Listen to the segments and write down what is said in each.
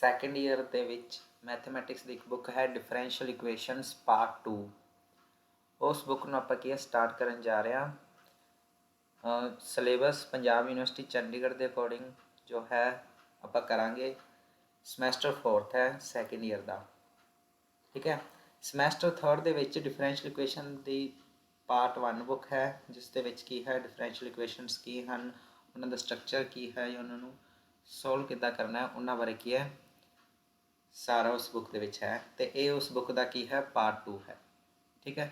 Second year ਦੇ ਵਿੱਚ mathematics ਦੀ ਇੱਕ ਬੁੱਕ ਹੈ ਡਿਫਰੈਂਸ਼ੀਅਲ ਇਕੁਏਸ਼ਨਸ ਪਾਰਟ 2। ਉਸ ਬੁੱਕ ਨੂੰ ਆਪਾਂ ਕੀ ਸਟਾਰਟ ਕਰਨ ਜਾ ਰਹੇ ਹਾਂ। ਸਿਲੇਬਸ ਪੰਜਾਬ ਯੂਨੀਵਰਸਿਟੀ ਚੰਡੀਗੜ੍ਹ ਦੇ ਅਕੋਰਡਿੰਗ ਜੋ ਹੈ ਆਪਾਂ ਕਰਾਂਗੇ। ਸਮੈਸਟਰ 4th ਹੈ ਸੈਕੰਡ ਈਅਰ ਦਾ, ਠੀਕ ਹੈ। ਸਮੈਸਟਰ 3rd ਦੇ ਵਿੱਚ ਡਿਫਰੈਂਸ਼ੀਅਲ ਇਕੁਏਸ਼ਨ ਦੀ ਪਾਰਟ 1 ਬੁੱਕ ਹੈ, ਜਿਸ ਦੇ ਵਿੱਚ ਕੀ ਹੈ ਡਿਫਰੈਂਸ਼ੀਅਲ ਇਕੁਏਸ਼ਨਸ ਕੀ ਹਨ, ਉਹਨਾਂ ਦਾ ਸਟਰਕਚਰ ਕੀ ਹੈ ਜਾਂ ਉਹਨਾਂ ਨੂੰ ਸੋਲਵ ਕਿੱਦਾਂ ਕਰਨਾ ਹੈ, ਉਹਨਾਂ ਬਾਰੇ ਕੀ ਹੈ ਸਾਰਾ ਉਸ ਬੁੱਕ ਦੇ ਵਿੱਚ ਹੈ। ਤੇ ਇਹ ਉਸ ਬੁੱਕ ਦਾ ਕੀ ਹੈ ਪਾਰਟ 2 ਹੈ, ਠੀਕ ਹੈ।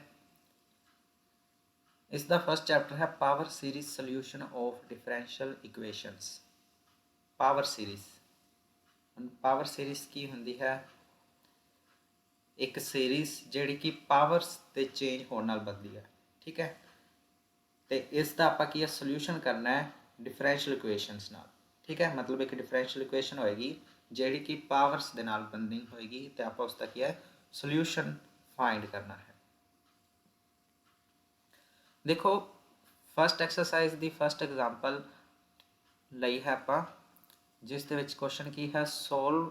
ਇਸ ਦਾ ਫਸਟ ਚੈਪਟਰ ਹੈ power series solution of differential equations. Power series, power series ਕੀ ਹੁੰਦੀ ਹੈ? ਇੱਕ ਸੀਰੀਜ਼ ਜਿਹੜੀ ਕਿ ਪਾਵਰਸ ਦੇ ਚੇਂਜ ਹੋਣ ਨਾਲ ਬਣਦੀ ਹੈ, ਠੀਕ ਹੈ। ਤੇ ਇਸ ਦਾ ਆਪਾਂ ਕੀ ਹੈ ਸੋਲਿਊਸ਼ਨ ਕਰਨਾ ਹੈ ਡਿਫਰੈਂਸ਼ੀਅਲ ਇਕੁਏਸ਼ਨਸ ਨਾਲ, ਠੀਕ ਹੈ। ਮਤਲਬ ਇੱਕ ਡਿਫਰੈਂਸ਼ੀਅਲ ਇਕੁਏਸ਼ਨ ਹੋਏਗੀ ਜਿਹੜੀ ਕਿ ਪਾਵਰਸ ਦੇ ਨਾਲ ਬਣਦੀ ਹੋਏਗੀ ਤੇ ਆਪਾਂ ਉਸ ਦਾ ਕੀ ਹੈ ਸੋਲਿਊਸ਼ਨ ਫਾਈਂਡ ਕਰਨਾ ਹੈ। ਦੇਖੋ ਫਸਟ ਐਕਸਰਸਾਈਜ਼ ਦੀ ਫਸਟ ਐਗਜ਼ਾਮਪਲ ਲਈ ਹੈ ਆਪਾਂ, ਜਿਸ ਦੇ ਵਿੱਚ ਕੁਐਸਚਨ ਕੀ ਹੈ ਸੋਲਵ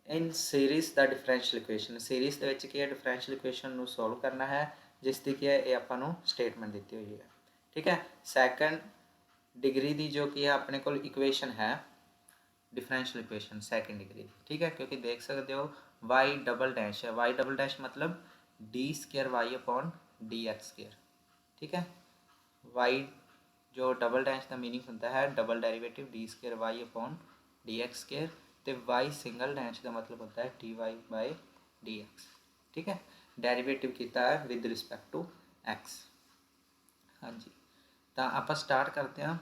ਇਨ ਸੀਰੀਜ਼ ਦਾ ਡਿਫਰੈਂਸ਼ੀਅਲ ਇਕੁਏਸ਼ਨ। ਸੀਰੀਜ਼ ਦੇ ਵਿੱਚ ਕੀ ਹੈ ਡਿਫਰੈਂਸ਼ੀਅਲ ਇਕੁਏਸ਼ਨ ਨੂੰ ਸੋਲਵ ਕਰਨਾ ਹੈ, ਜਿਸ ਦੀ ਕੀ ਹੈ ਇਹ ਆਪਾਂ ਨੂੰ ਸਟੇਟਮੈਂਟ ਦਿੱਤੀ ਹੋਈ ਹੈ, ਠੀਕ ਹੈ। ਸੈਕੰਡ ਡਿਗਰੀ ਦੀ ਜੋ ਕਿ ਹੈ ਆਪਣੇ ਕੋਲ ਇਕੁਏਸ਼ਨ ਹੈ ਡਿਫਰੈਂਸ਼ੀਅਲ ਇਕੁਏਸ਼ਨ ਸੈਕੰਡ ਡਿਗਰੀ, ਠੀਕ ਹੈ। ਕਿਉਂਕਿ ਦੇਖ ਸਕਦੇ ਹੋ y ਡਬਲ ਡੈਸ਼ ਹੈ, y ਡਬਲ ਡੈਸ਼ मतलब D square Y upon D X square, ठीक है। y जो डबल डैश का मीनिंग होता है double derivative D square Y upon D X square, तो y सिंगल डैश का मतलब होता है D Y by D X, ठीक है। डेरिवेटिव किया है विद रिस्पैक्ट टू एक्स। हाँ जी, तो आप स्टार्ट करते हैं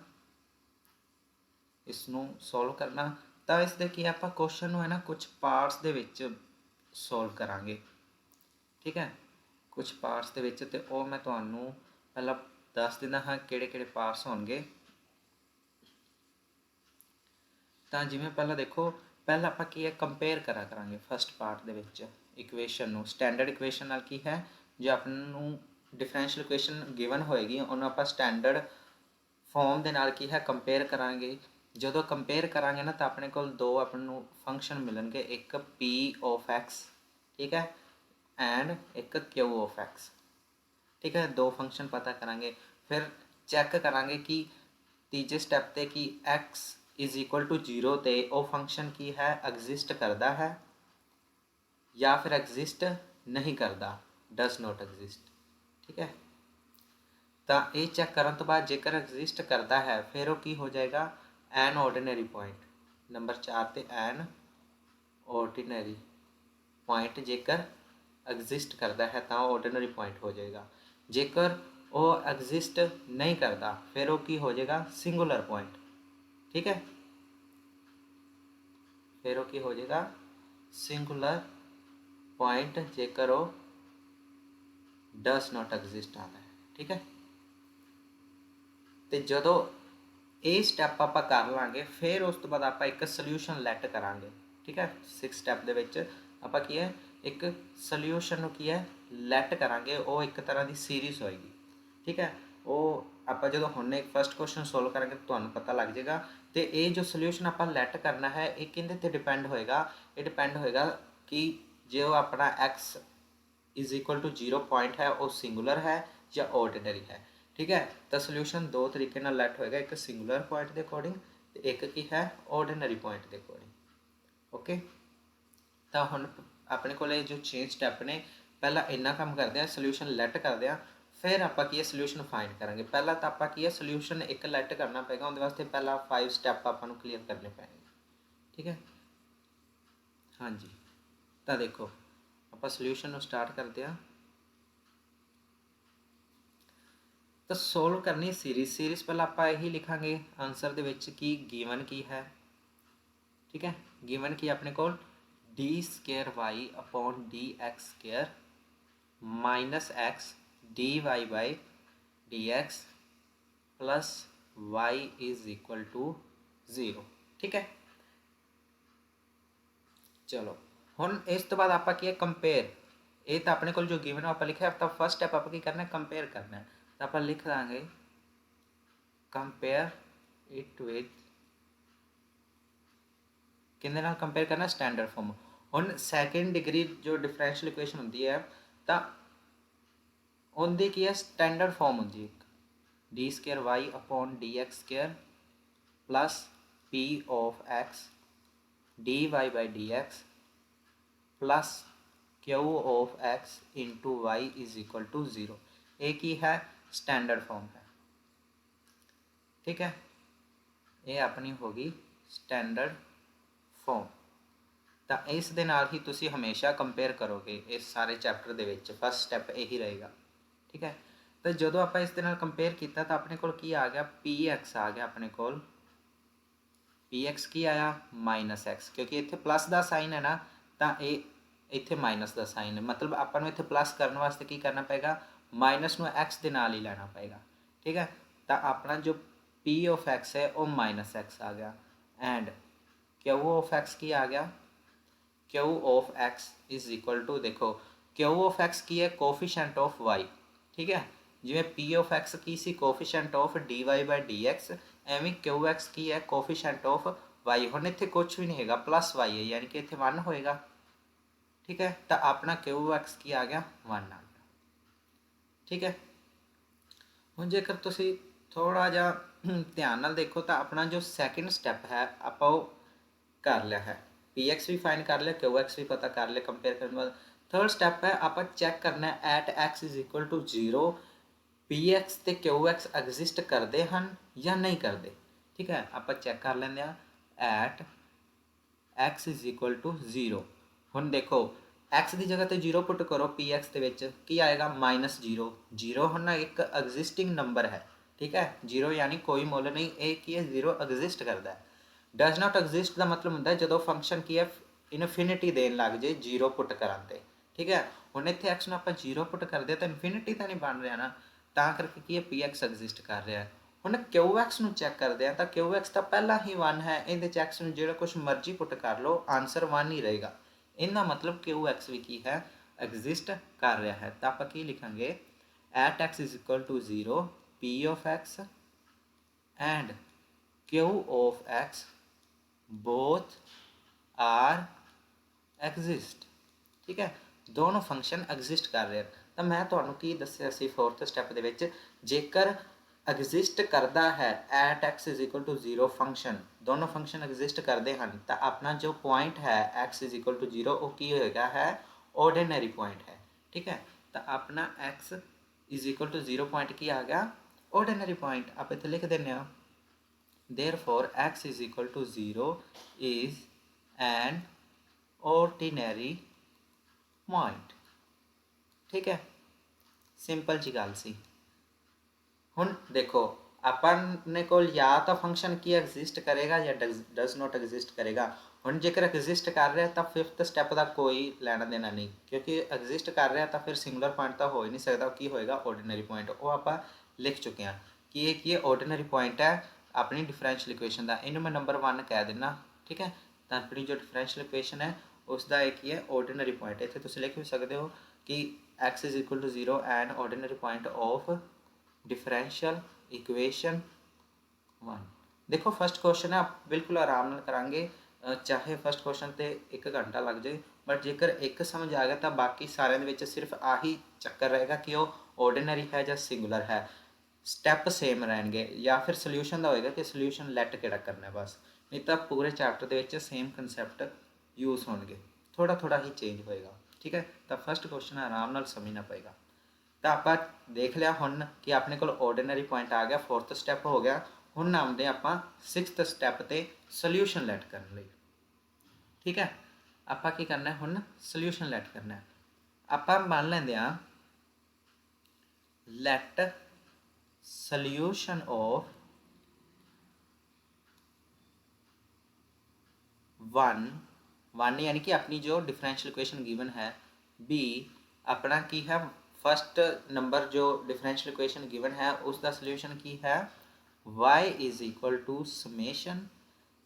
इसनों सॉल्व करना। तो इसके की आप क्वेश्चन है ना कुछ पार्ट्स दे विच सॉल्व करांगे, ठीक है। कुछ पार्ट्स दे विच, ते वो मैं तुहानू पहला दस दिना हाँ किहड़े-किहड़े पार्ट्स होणगे। तो जिवें पहला देखो, पहला आपां की है कंपेयर करा करांगे फस्ट पार्ट दे विच इक्वेशन नू स्टैंडर्ड इक्वेशन नाल की है जो आपनू डिफरेंशियल इक्वेशन गिवन होएगी उन्होंने आपां स्टैंडर्ड फॉर्म दे नाल की है कंपेयर करांगे। ਜਦੋਂ ਕੰਪੇਅਰ ਕਰਾਂਗੇ ਨਾ ਤਾਂ ਆਪਣੇ ਕੋਲ ਦੋ ਆਪਾਂ ਨੂੰ ਫੰਕਸ਼ਨ ਮਿਲਣਗੇ, ਇੱਕ p of x, ਠੀਕ ਹੈ, ਐਂਡ ਇੱਕ q of x, ठीक है। दो फंक्शन पता करांगे, फिर चैक करांगे कि तीजे स्टैप ते कि x इज इक्वल टू 0 ते वो फंक्शन की है एग्जिस्ट करता है या फिर एग्जिस्ट नहीं करता, डज नॉट एग्जिस्ट, ठीक है। तो ये चैक करने तो बाद जेकर एग्जिस्ट करता है फिर वो की हो जाएगा एन ऑर्डिनरी पॉइंट। नंबर 4 ते एन ऑर्डिनरी पॉइंट जेकर एग्जिस्ट करता है तो ऑर्डिनरी पॉइंट हो जाएगा। जेकर वो एग्जिस्ट नहीं करता फिर वो की हो जाएगा सिंगुलर पॉइंट, ठीक है। फिर वो की हो जाएगा सिंगुलर पॉइंट जेकर वो डस नॉट एग्जिस्ट आता है, ठीक है। तो जो ये स्टैप आप कर लाँगे फिर उस तो बाद आप एक सल्यूशन लैट करांगे, ठीक है। 6 स्टैप दे विच आप की है एक सल्यूशन की है लैट करांगे, वो एक तरह की सीरीज़ होएगी, ठीक है। वो आप जो हमने एक फर्स्ट क्वेश्चन सोल्व करांगे तो पता लग जाएगा। तो ये जो सल्यूशन आप लैट करना है ये किहदे ते डिपेंड होएगा, ये डिपेंड होएगा कि जो अपना X is equal to 0 point है वो सिंगुलर है या ऑर्डिनरी है, ठीक है। तो सल्यूशन दो तरीके नाल लैट होएगा, एक सिंगुलर पॉइंट के अकॉर्डिंग तो एक की है ऑर्डिनरी पॉइंट के अकॉर्डिंग, ओके। तो हुण अपने को जो चेंज स्टैप ने पहला इन्ना काम करते हैं सल्यूशन लैट करते हैं, फिर आप की सल्यूशन फाइंड करांगे। पहला तो आप की सल्यूशन एक लैट करना पेगा, उहदे वास्ते पहला 5 स्टैप आपां नूं क्लीयर करने पैणगे, ठीक है। हाँ जी, तो देखो आप सल्यूशन स्टार्ट करते हैं। तो सोल्व करनी सीरीज़ पहले आप यही लिखांगे आंसर दे विच कि गिवन की है, ठीक है। गिवन की अपने को D square Y upon D X square minus X D Y by D X plus Y is equal to 0, ठीक है। चलो हुण इस तो बाद आप कंपेयर, ये तो अपने को जो गिवन आप लिखा है तो फर्स्ट स्टैप आप करना है कंपेयर करना है। तो आप लिख देंगे कंपेयर इट विथ ਕਿਹਦੇ ਨਾਲ ਕੰਪੇਅਰ ਕਰਨਾ, ਸਟੈਂਡਰਡ ਫਾਰਮ। ਹੁਣ ਸੈਕਿੰਡ ਡਿਗਰੀ ਜੋ ਡਿਫਰੈਂਸ਼ੀਅਲ ਇਕੁਏਸ਼ਨ ਹੁੰਦੀ ਹੈ ਤਾਂ ਉਹਦੀ ਕੀ ਹੈ, ਸਟੈਂਡਰਡ ਫਾਰਮ ਹੁੰਦੀ ਹੈ, d²y/dx² plus p of x dy/dx plus q of x into y is equal to 0। ये की है, स्टैंडर्ड फॉर्म है। ठीक है, ये अपनी होगी स्टैंडर्ड फॉर्म। ਤਾਂ ਇਸ ਦੇ ਨਾਲ ਹੀ ਤੁਸੀਂ ਹਮੇਸ਼ਾ ਕੰਪੇਅਰ ਕਰੋਗੇ ਇਸ ਸਾਰੇ ਚੈਪਟਰ ਦੇ ਵਿੱਚ, ਫਸਟ ਸਟੈਪ ਇਹੀ ਰਹੇਗਾ। ਠੀਕ ਹੈ, ਤਾਂ ਜਦੋਂ ਆਪਾਂ ਇਸ ਦੇ ਨਾਲ ਕੰਪੇਅਰ ਕੀਤਾ ਤਾਂ ਆਪਣੇ ਕੋਲ ਕੀ ਆ ਗਿਆ, px ਆ ਗਿਆ ਆਪਣੇ ਕੋਲ, px ਕੀ ਆਇਆ, -x, ਕਿਉਂਕਿ ਇੱਥੇ ਪਲੱਸ ਦਾ ਸਾਈਨ ਹੈ ਨਾ, ਤਾਂ ਇਹ ਇੱਥੇ ਮਾਈਨਸ ਦਾ ਸਾਈਨ ਹੈ, ਮਤਲਬ ਆਪਾਂ ਨੂੰ ਇੱਥੇ ਪਲੱਸ ਕਰਨ ਵਾਸਤੇ ਕੀ ਕਰਨਾ ਪਏਗਾ, ਮਾਈਨਸ ਨੂੰ x ਦੇ ਨਾਲ ਹੀ ਲੈਣਾ ਪਏਗਾ। ਠੀਕ ਹੈ, ਤਾਂ ਆਪਣਾ ਜੋ p of x ਹੈ ਉਹ -x ਆ ਗਿਆ, ਐਂਡ q of x ਕੀ ਆ ਗਿਆ, q of x is equal to, देखो q of x की है कोफिशेंट ऑफ y। ठीक है, जिमें p of x की सी कोफिशेंट ऑफ dy/dx, एवं qx की है कोफिशेंट ऑफ y। हुण इत्थे कुछ भी नहीं हैगा, प्लस y है, यानी कि इत्थे 1 होएगा। ठीक है, तो अपना qx की आ गया 1 आ गया। ठीक है, हुण जेकर तुसीं थोड़ा जिहा ध्यान नाल देखो तो अपना जो सैकेंड स्टैप है आपां ओह कर लिया है, px भी फाइंड कर लिया, qx भी पता कर लिया कंपेयर करने बाद। थर्ड स्टैप है आप चैक करना है at x is equal to 0 px ते qx एग्जिस्ट करते हैं या नहीं करते। ठीक है, आप चैक कर लेंगे at x is equal to 0। हुण देखो x की जगह तो 0 पुट करो, px के विच की आएगा -0। 0 हुण एक एग्जिस्टिंग नंबर है। ठीक है, 0 यानी कोई मुल नहीं, एक की है 0 एग्जिस्ट करता है। डज नॉट एग्जिस्ट का मतलब होंगे जो फंक्शन की है इनफिनिटी देन लग जाए 0 पुट कराते। ठीक है, हुण इत्थे x आप 0 पुट करते तो इनफिनिटी तो नहीं बन रहा ना, तां करके की है px एग्जिस्ट कर रहा है। हुण qx नूं चैक करते हैं तो qx तो पहला ही 1 है, इहदे च x नूं जिहड़ा कुछ मर्जी पुट कर लो, आंसर 1 ही रहेगा। इहदा मतलब qx भी की है, एग्जिस्ट कर रहा है। तो आप की लिखांगे at x is equal to 0 p of x and q of x both are exist. ठीक है, दोनों फंक्शन एग्जिस्ट कर रहे हैं। तो मैं तुहानूं की दस्सिया सी फोर्थ स्टैप दे विच, जेकर एग्जिस्ट करता है at x is equal to 0 function, दोनों फंक्शन एग्जिस्ट करते हैं, तो अपना जो पॉइंट है एक्स इज इक्वल टू 0 वो की होएगा है, ऑर्डिनरी पॉइंट है। ठीक है, तो अपना X is equal to 0 point की आ गया, ऑर्डिनरी पॉइंट। आप इत्थे लिख देने, therefore x is equal to 0 is an ordinary point। ठीक है, सिंपल जी गल सी। हुण देखो अपने को या तो फंक्शन की एग्जिस्ट करेगा या डज नॉट एग्जिस्ट करेगा। हुण जेकर एग्जिस्ट कर रहा है तो फिफ्थ स्टैप का कोई लेना देना नहीं, क्योंकि एग्जिस्ट कर रहा है तो फिर सिंगुलर पॉइंट तो हो ही नहीं सकता, की होएगा ऑर्डिनरी पॉइंट। वो आप लिख चुके हैं कि ये की ऑर्डिनरी पॉइंट है अपनी डिफरेंशियल इक्वेशन का, इन्हों मैं नंबर 1 कह देना। ठीक है, तो अपनी जो डिफरेंशियल इक्वेशन है उसका एक ही है ऑर्डिनरी पॉइंट। इतने तुम लिख भी सकते हो कि x is equal to 0 and ordinary point of differential equation 1। देखो फर्स्ट क्वेश्चन है, आप बिल्कुल आराम नाल करांगे, चाहे फर्स्ट क्वेश्चन ते 1 घंटा लग जाए, बट जेकर एक समझ आ गया तो बाकी सारे दे विच सिर्फ आही चक्कर रहेगा कि वो ऑर्डिनरी है या सिंगुलर है। स्टैप सेम रहेंगे, या फिर सोल्यूशन का होएगा कि सोल्यूशन लैट किहड़ा करना है बस, नहीं तो पूरे चैप्टर के विच सेम कंसैप्ट यूज होंगे, थोड़ा थोड़ा ही चेंज होएगा। ठीक है, तो फर्स्ट क्वेश्चन आराम नाल समझना पएगा। तो आप देख लिया हुण कि अपने को ऑर्डिनरी पॉइंट आ गया, फोर्थ स्टैप हो गया। हुण आउंदे आपां सिक्स्थ स्टैप ते सोल्यूशन लैट करने लई। ठीक है, आपां की करना है, हुण सोल्यूशन लैट करना है। आपां मान लैंदे आ लैट solution of 1 यानी कि अपनी जो डिफरेंशियल इक्वेशन गिवन है, बी अपना की है फर्स्ट नंबर जो डिफरेंशियल इक्वेशन गिवन है उसका सोल्यूशन की है y is equal to summation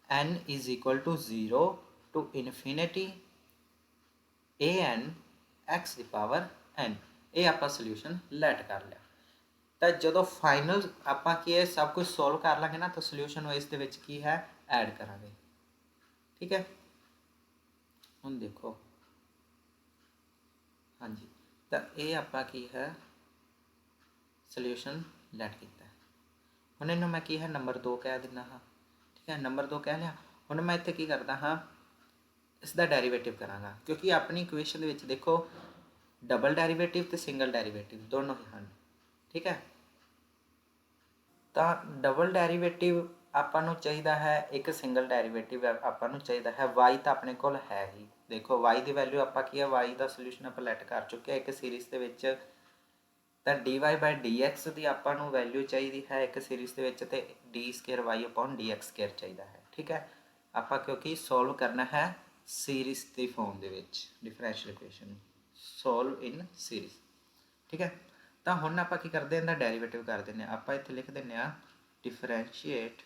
n is equal to 0 to infinity a n x the power n। ये आप सोल्यूशन लैट कर लिया। तो जो फाइनल आप सब कुछ सोल्व कर लेंगे ना, तो सोल्यूशन इस की है ऐड करा। ठीक है, ਹੁਣ ਦੇਖੋ हाँ जी, तो ये आपां की है सल्यूशन लैट किया। हुण इनू मैं की है नंबर 2 कह दिना हाँ, ठीक है, नंबर 2 कह लिया। हुण मैं इत्थे की करदा हाँ, इसका डेरीवेटिव करांगा, क्योंकि अपनी इक्वेशन दे विच देखो डबल डेरीवेटिव तो सिंगल डेरीवेटिव दोनों ही हैं, ठीक है। तो डबल डेरीवेटिव आपां नूं चाहीदा है, एक सिंगल डेरीवेटिव आपां नूं चाहीदा है। वाई तो अपने कोल है ही, देखो वाई की वैल्यू आपां की है, वाई का सोल्यूशन आपां लैट कर चुके हैं एक सीरीज़ के विच। तो D Y by D X की आपां नूं वैल्यू चाहिए है एक सीरीज़ के विच, ते D square Y upon D X square चाहिए है, ठीक है। आपां क्योंकि सोल्व करना है सीरीज़ की फॉर्म दे विच, डिफरेंशियल इक्वेशन सोल्व इन सीरीज़, ठीक है। तो हुण आपां की करदे इहदा डेरीवेटिव कर दिंदे आं। आपां इत्थे लिख दिंदे आं डिफरेंशिएट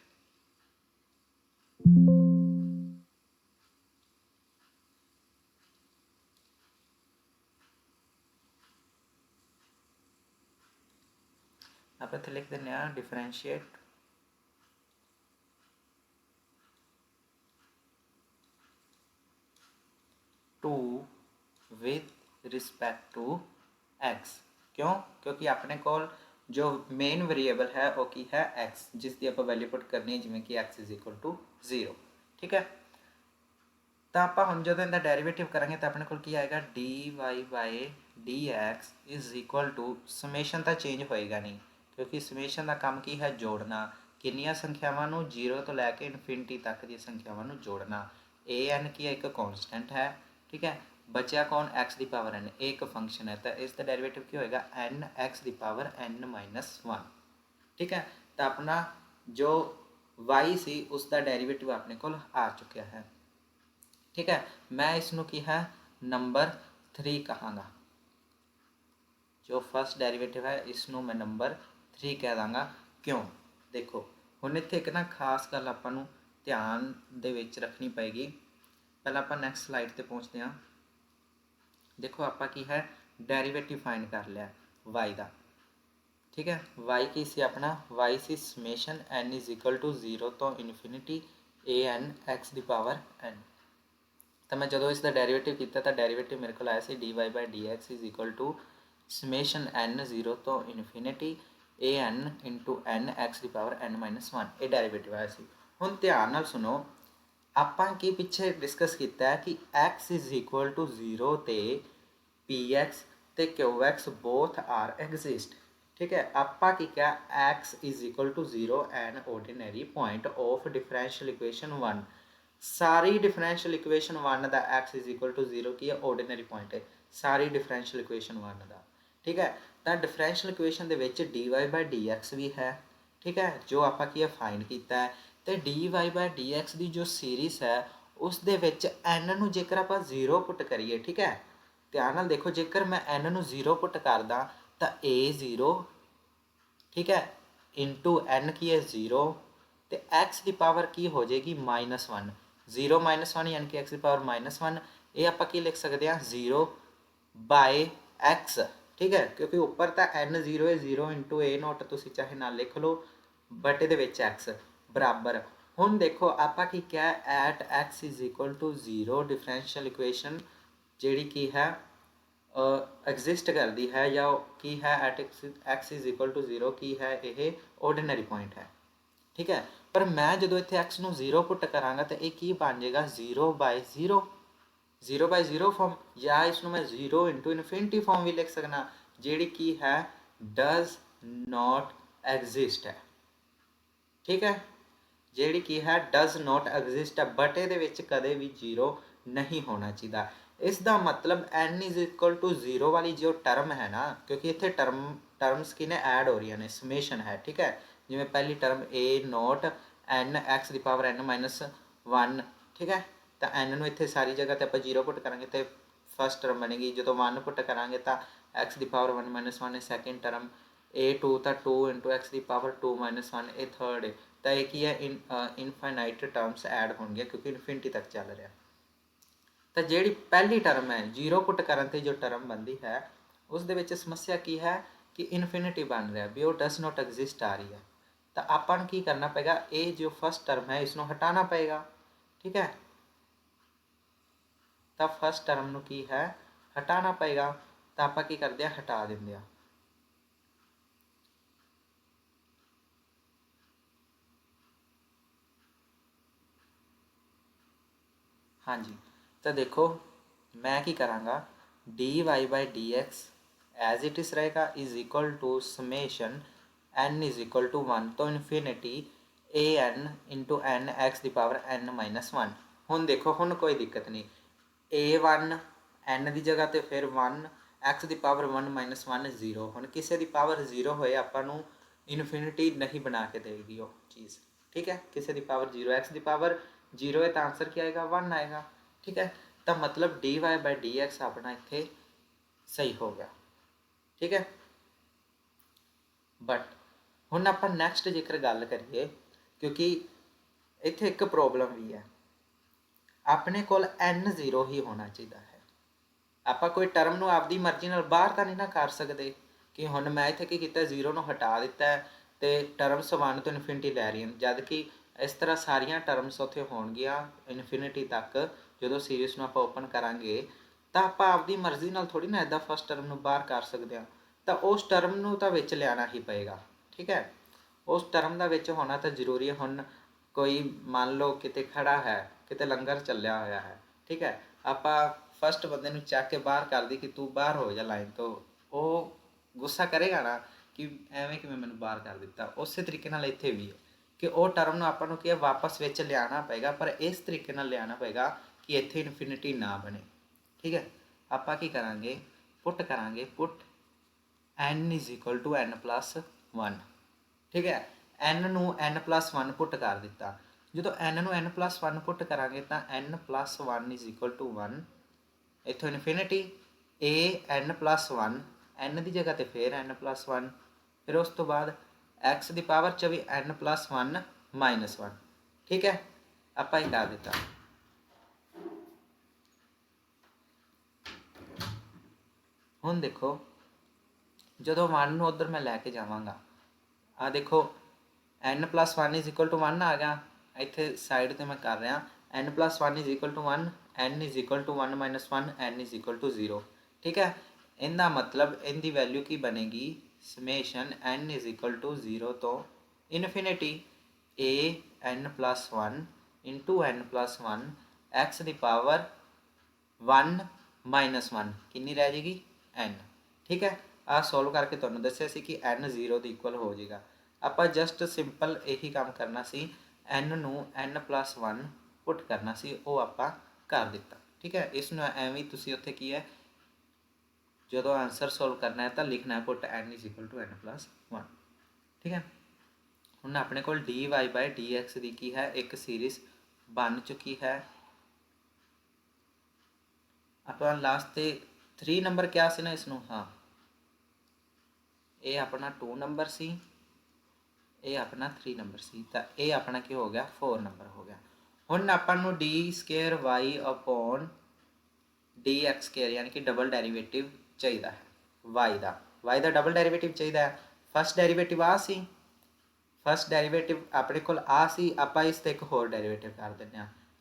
आप इत्थे लिख दिंदे आं differentiate two with respect to X. क्यों? क्योंकि अपने कोल जो मेन वेरीएबल है वो की है एक्स, जिसकी आप वैल्यू पुट करनी है, जिमें कि एक्स इज इक्वल टू 0, ठीक है। तो आप हम जो इनका डेरीवेटिव करेंगे तो अपने को आएगा D Y by D X is equal to, summation तो चेंज होएगा नहीं, क्योंकि समेशन का काम की है जोड़ना, किन्नियां संख्यावां नूं 0 तो लैके इनफिनिटी तक दी संख्यावां नूं जोड़ना। ए एन की एक कॉन्सटेंट है, ठीक है, बचा कौन एक्स की पावर एन, एक फंक्शन है, तो इसका डेरीवेटिव क्या होएगा एन एक्स की पावर एन माइनस 1, ठीक है। तो अपना जो वाई सी उसका डेरीवेटिव अपने को आ चुका है, ठीक है। मैं इसनों की है नंबर 3 कहांगा, जो फर्स्ट डेरीवेटिव है इसनों मैं नंबर 3 कह दांगा। क्यों? देखो हुण इत्थे एक ना खास गल आपां नूं ध्यान दे विच रखनी पेगी। पहला आपां नैक्सट स्लाइड ते पहुँचते हैं। देखो आपां की है डेरीवेटिव फाइंड कर लिया वाई का, ठीक है। वाई की सी अपना वाई सी summation N is equal to 0 तो इनफिनिटी ए एन एक्स की पावर एन। तो मैं जो इसका डेरीवेटिव किया तो डेरीवेटिव मेरे को आया से D Y by D X is equal to summation N 0 तो infinity A N into N X की पावर एन माइनस 1, ये डेरीवेटिव आया सी। हुण ध्यान नाल सुनो, आपां की पिछे डिस्कस किया कि एक्स इज इक्वल टू 0 ते पी एक्स ते Q X both are exist, ठीक है। आपां की क्या X is equal to 0 an ordinary point of differential equation 1, सारी डिफरेंशियल इक्वेशन 1 का एक्स इज इक्वल टू 0 की है ऑर्डिनरी पॉइंट है, सारी डिफरेंशियल इक्वेशन 1 का, ठीक है। तो डिफरेंशियल इक्वेशन के D Y by D X भी है, ठीक है, जो आपां की फाइंड किया है। तो D Y by D X की जो सीरीज़ है उस दे विच एन नूं जेकर आप 0 पुट करिए, ठीक है, ध्यान नाल देखो, जेकर मैं एन नूं 0 पुट करदा तो ए 0, ठीक है, इंटू एन की है 0, तो एक्स की पावर की हो जाएगी -1, 0 -1 यानी कि एक्स की पावर -1। ये आप लिख सकते हैं 0 बाय एक्स, ठीक है, क्योंकि ऊपर तो एन 0 है, 0 इंटू ए नोट तुम चाहे ना लिख लो, बट ये एक्स बराबर। हुण देखो आप क्या at x is equal to 0 differential equation जी की है एग्जिस्ट करती है या की है at x is equal to 0 की है, ये ऑर्डिनरी पॉइंट है, ठीक है। पर मैं जो इतने एक्स नूं 0 पुट करांगा तो ये की बन जाएगा 0 बाय 0, 0 बाय 0 फॉर्म, या इसनों मैं 0 इंटू इनफिनिटी फॉर्म भी लिख सकना, जी की है डज नॉट एग्जिस्ट है, ठीक है, जी की है डज नॉट एग्जिस्ट है, बट ये कदे भी 0 नहीं होना चाहिए। इसका मतलब एन इज इक्वल टू 0 वाली जो टर्म है ना, क्योंकि इतने टर्म्स की ने ऐड हो रही ने, समेशन है, ठीक है, जिमें पहली term A not an X की पावर एन माइनस 1, ठीक है। तो एन इतने सारी जगह तो आप 0 पुट करेंगे तो फर्स्ट टर्म बनेगी, जो 1 पुट करेंगे तो एक्स की पावर 1 माइनस 1 है सैकेंड टर्म, ए 2 तो 2 इंटू एक्स की पावर 2 माइनस 1 ये थर्ड है। तो एक ही है इनफाइनाइट टर्म्स ऐड होंगे क्योंकि इनफिनिटी तक चल रहा। तो जी पहली टर्म है 0 पुट करने जो टर्म बनती है उस दे विच समस्या की है कि इनफिनिटी बन रहा भी वो डस नॉट एग्जिस्ट आ रही है। तो अपन की करना पेगा, ये जो फर्स्ट टर्म है इसको हटाना पेगा, ठीक है। ਤਾਂ ਫਸਟ ਟਰਮ ਨੂੰ ਕੀ ਹੈ ਹਟਾਉਣਾ ਪਏਗਾ। ਤਾਂ ਆਪਾਂ ਕੀ ਕਰਦੇ ਆ ਹਟਾ ਦਿੰਦੇ ਆ। ਹਾਂਜੀ ਤਾਂ ਦੇਖੋ मैं ਕੀ ਕਰਾਂਗਾ dy by dx as it is रहेगा is equal to summation n is equal to 1 to infinity a N into N x the power n minus 1। ਹੁਣ ਦੇਖੋ ਹੁਣ ਕੋਈ ਦਿੱਕਤ ਨਹੀਂ a1 n ਦੀ ਜਗ੍ਹਾ ਤੇ ਫਿਰ 1 x ਦੀ ਪਾਵਰ 1 ਮਾਈਨਸ 1 0। ਹੁਣ ਕਿਸੇ ਦੀ ਪਾਵਰ 0 ਹੋਏ ਆਪਾਂ ਨੂੰ ਇਨਫਿਨਿਟੀ ਨਹੀਂ ਬਣਾ ਕੇ ਦੇਗੀ ਉਹ ਚੀਜ਼। ठीक है किसी की पावर 0 x की पावर 0 है तो आंसर क्या आएगा 1 आएगा। ठीक है तो मतलब dy by dx अपना इत्थे सही हो गया। ठीक है बट हुण आपां नैक्सट जेकर गल करिए क्योंकि इत्थे एक प्रॉब्लम भी है अपने कोल n0 ही होना चाहिए है। ਆਪਾਂ कोई टर्म ਨੂੰ ਆਪਦੀ ਮਰਜ਼ੀ ਨਾਲ ਬਾਹਰ ਤਾਂ ਨਹੀਂ ਨਾ ਕਰ ਸਕਦੇ कि ਹੁਣ मैं इत्थे की कीता 0 ਨੂੰ हटा दिता है तो टर्म्स 1 तो इन्फिनिटी लै रही हैं जद कि इस तरह सारिया टर्म्स उत्थे होणगियां इन्फिनिटी तक जो सीरीज़ ਨੂੰ ਆਪਾਂ ओपन करांगे तो आप आपदी मर्जी नाल थोड़ी ना इदा फस्ट टर्म ਨੂੰ बाहर कर सकते हैं तो उस टर्म ਨੂੰ तो विच लियाना ही पएगा। ठीक है उस टर्म ਦਾ ਵਿੱਚ होना तो जरूरी है। हुण कोई मान लो किते खड़ा है किते लंगर ਚੱਲਿਆ होया है ठीक है ਆਪਾਂ फस्ट बंदे ਨੂੰ ਚੱਕ के बाहर कर दी कि तू बाहर हो जा लाइन तो वो गुस्सा करेगा ना कि ਐਵੇਂ ਕਿਵੇਂ ਮੈਨੂੰ ਬਾਹਰ ਕਰ ਦਿੱਤਾ। ਉਸੇ ਤਰੀਕੇ ਨਾਲ ਇੱਥੇ ਵੀ ਹੈ ਕਿ ਉਹ ਟਰਮ ਨੂੰ ਆਪਾਂ ਨੂੰ ਕੀ ਹੈ ਵਾਪਸ ਵਿੱਚ ਲਿਆਉਣਾ ਪਏਗਾ ਪਰ ਇਸ ਤਰੀਕੇ ਨਾਲ ਲਿਆਉਣਾ ਪਏਗਾ ਕਿ ਇੱਥੇ ਇਨਫਿਨਿਟੀ ਨਾ ਬਣੇ। ਠੀਕ ਹੈ ਆਪਾਂ ਕੀ ਕਰਾਂਗੇ ਪੁੱਟ ਕਰਾਂਗੇ put n is equal to n plus 1। ਠੀਕ ਹੈ n ਨੂੰ n ਪਲੱਸ 1 ਪੁੱਟ ਕਰ ਦਿੱਤਾ। ਜਦੋਂ n ਨੂੰ n ਪਲੱਸ 1 ਪੁੱਟ ਕਰਾਂਗੇ ਤਾਂ n plus 1 is equal to 1 ਇੱਥੋਂ infinity a n plus 1 n ਦੀ ਜਗ੍ਹਾ ਤੇ ਫਿਰ n ਪਲੱਸ 1 फिर उस तो बाद x की पावर च भी n प्लस 1 माइनस 1। ठीक है आपा ही कर दिता। हुण देखो जो 1 नूं उधर मैं लैके जावांगा आ देखो n plus 1 is equal to 1 आ गया इत्थे साइड ते मैं कर रहा n plus 1 is equal to 1 n is equal to 1 minus 1 n is equal to 0। ठीक है इनका मतलब इनकी वैल्यू की बनेगी summation n is equal to 0 तो infinity a n plus 1 into n plus 1 x की पावर 1 माइनस 1 कितनी रह जाएगी n। ठीक है आ सॉल्व करके तुहानूं दस्सिया सी कि n 0 के इक्वल हो जाएगा। आप जस्ट सिंपल यही काम करना सी n नूं n प्लस 1 पुट करना सी वो आपां कर दिता। ठीक है इसनूं एवें तुसीं उत्थे की है जो आंसर सॉल्व करना है तो लिखना है put n is equal to n plus 1। ठीक है हुण अपने को dy बाय dx की है एक सीरीज़ बन चुकी है। आप लास्ट 3 नंबर क्या सी ना इसनूं हाँ ये अपना 2 नंबर सी ये अपना 3 नंबर सी तो ये अपना की हो गया 4 नंबर हो गया। हुण आपां नूं D square Y upon D X square यानी कि डबल डेरीवेटिव चाहिए है वाई का डबल डेरीवेटिव चाहिए है। फस्ट डेरीवेटिव आ सी फस्ट डेरीवेटिव अपने को आ सी आप इस एक होर डेरीवेटिव कर दें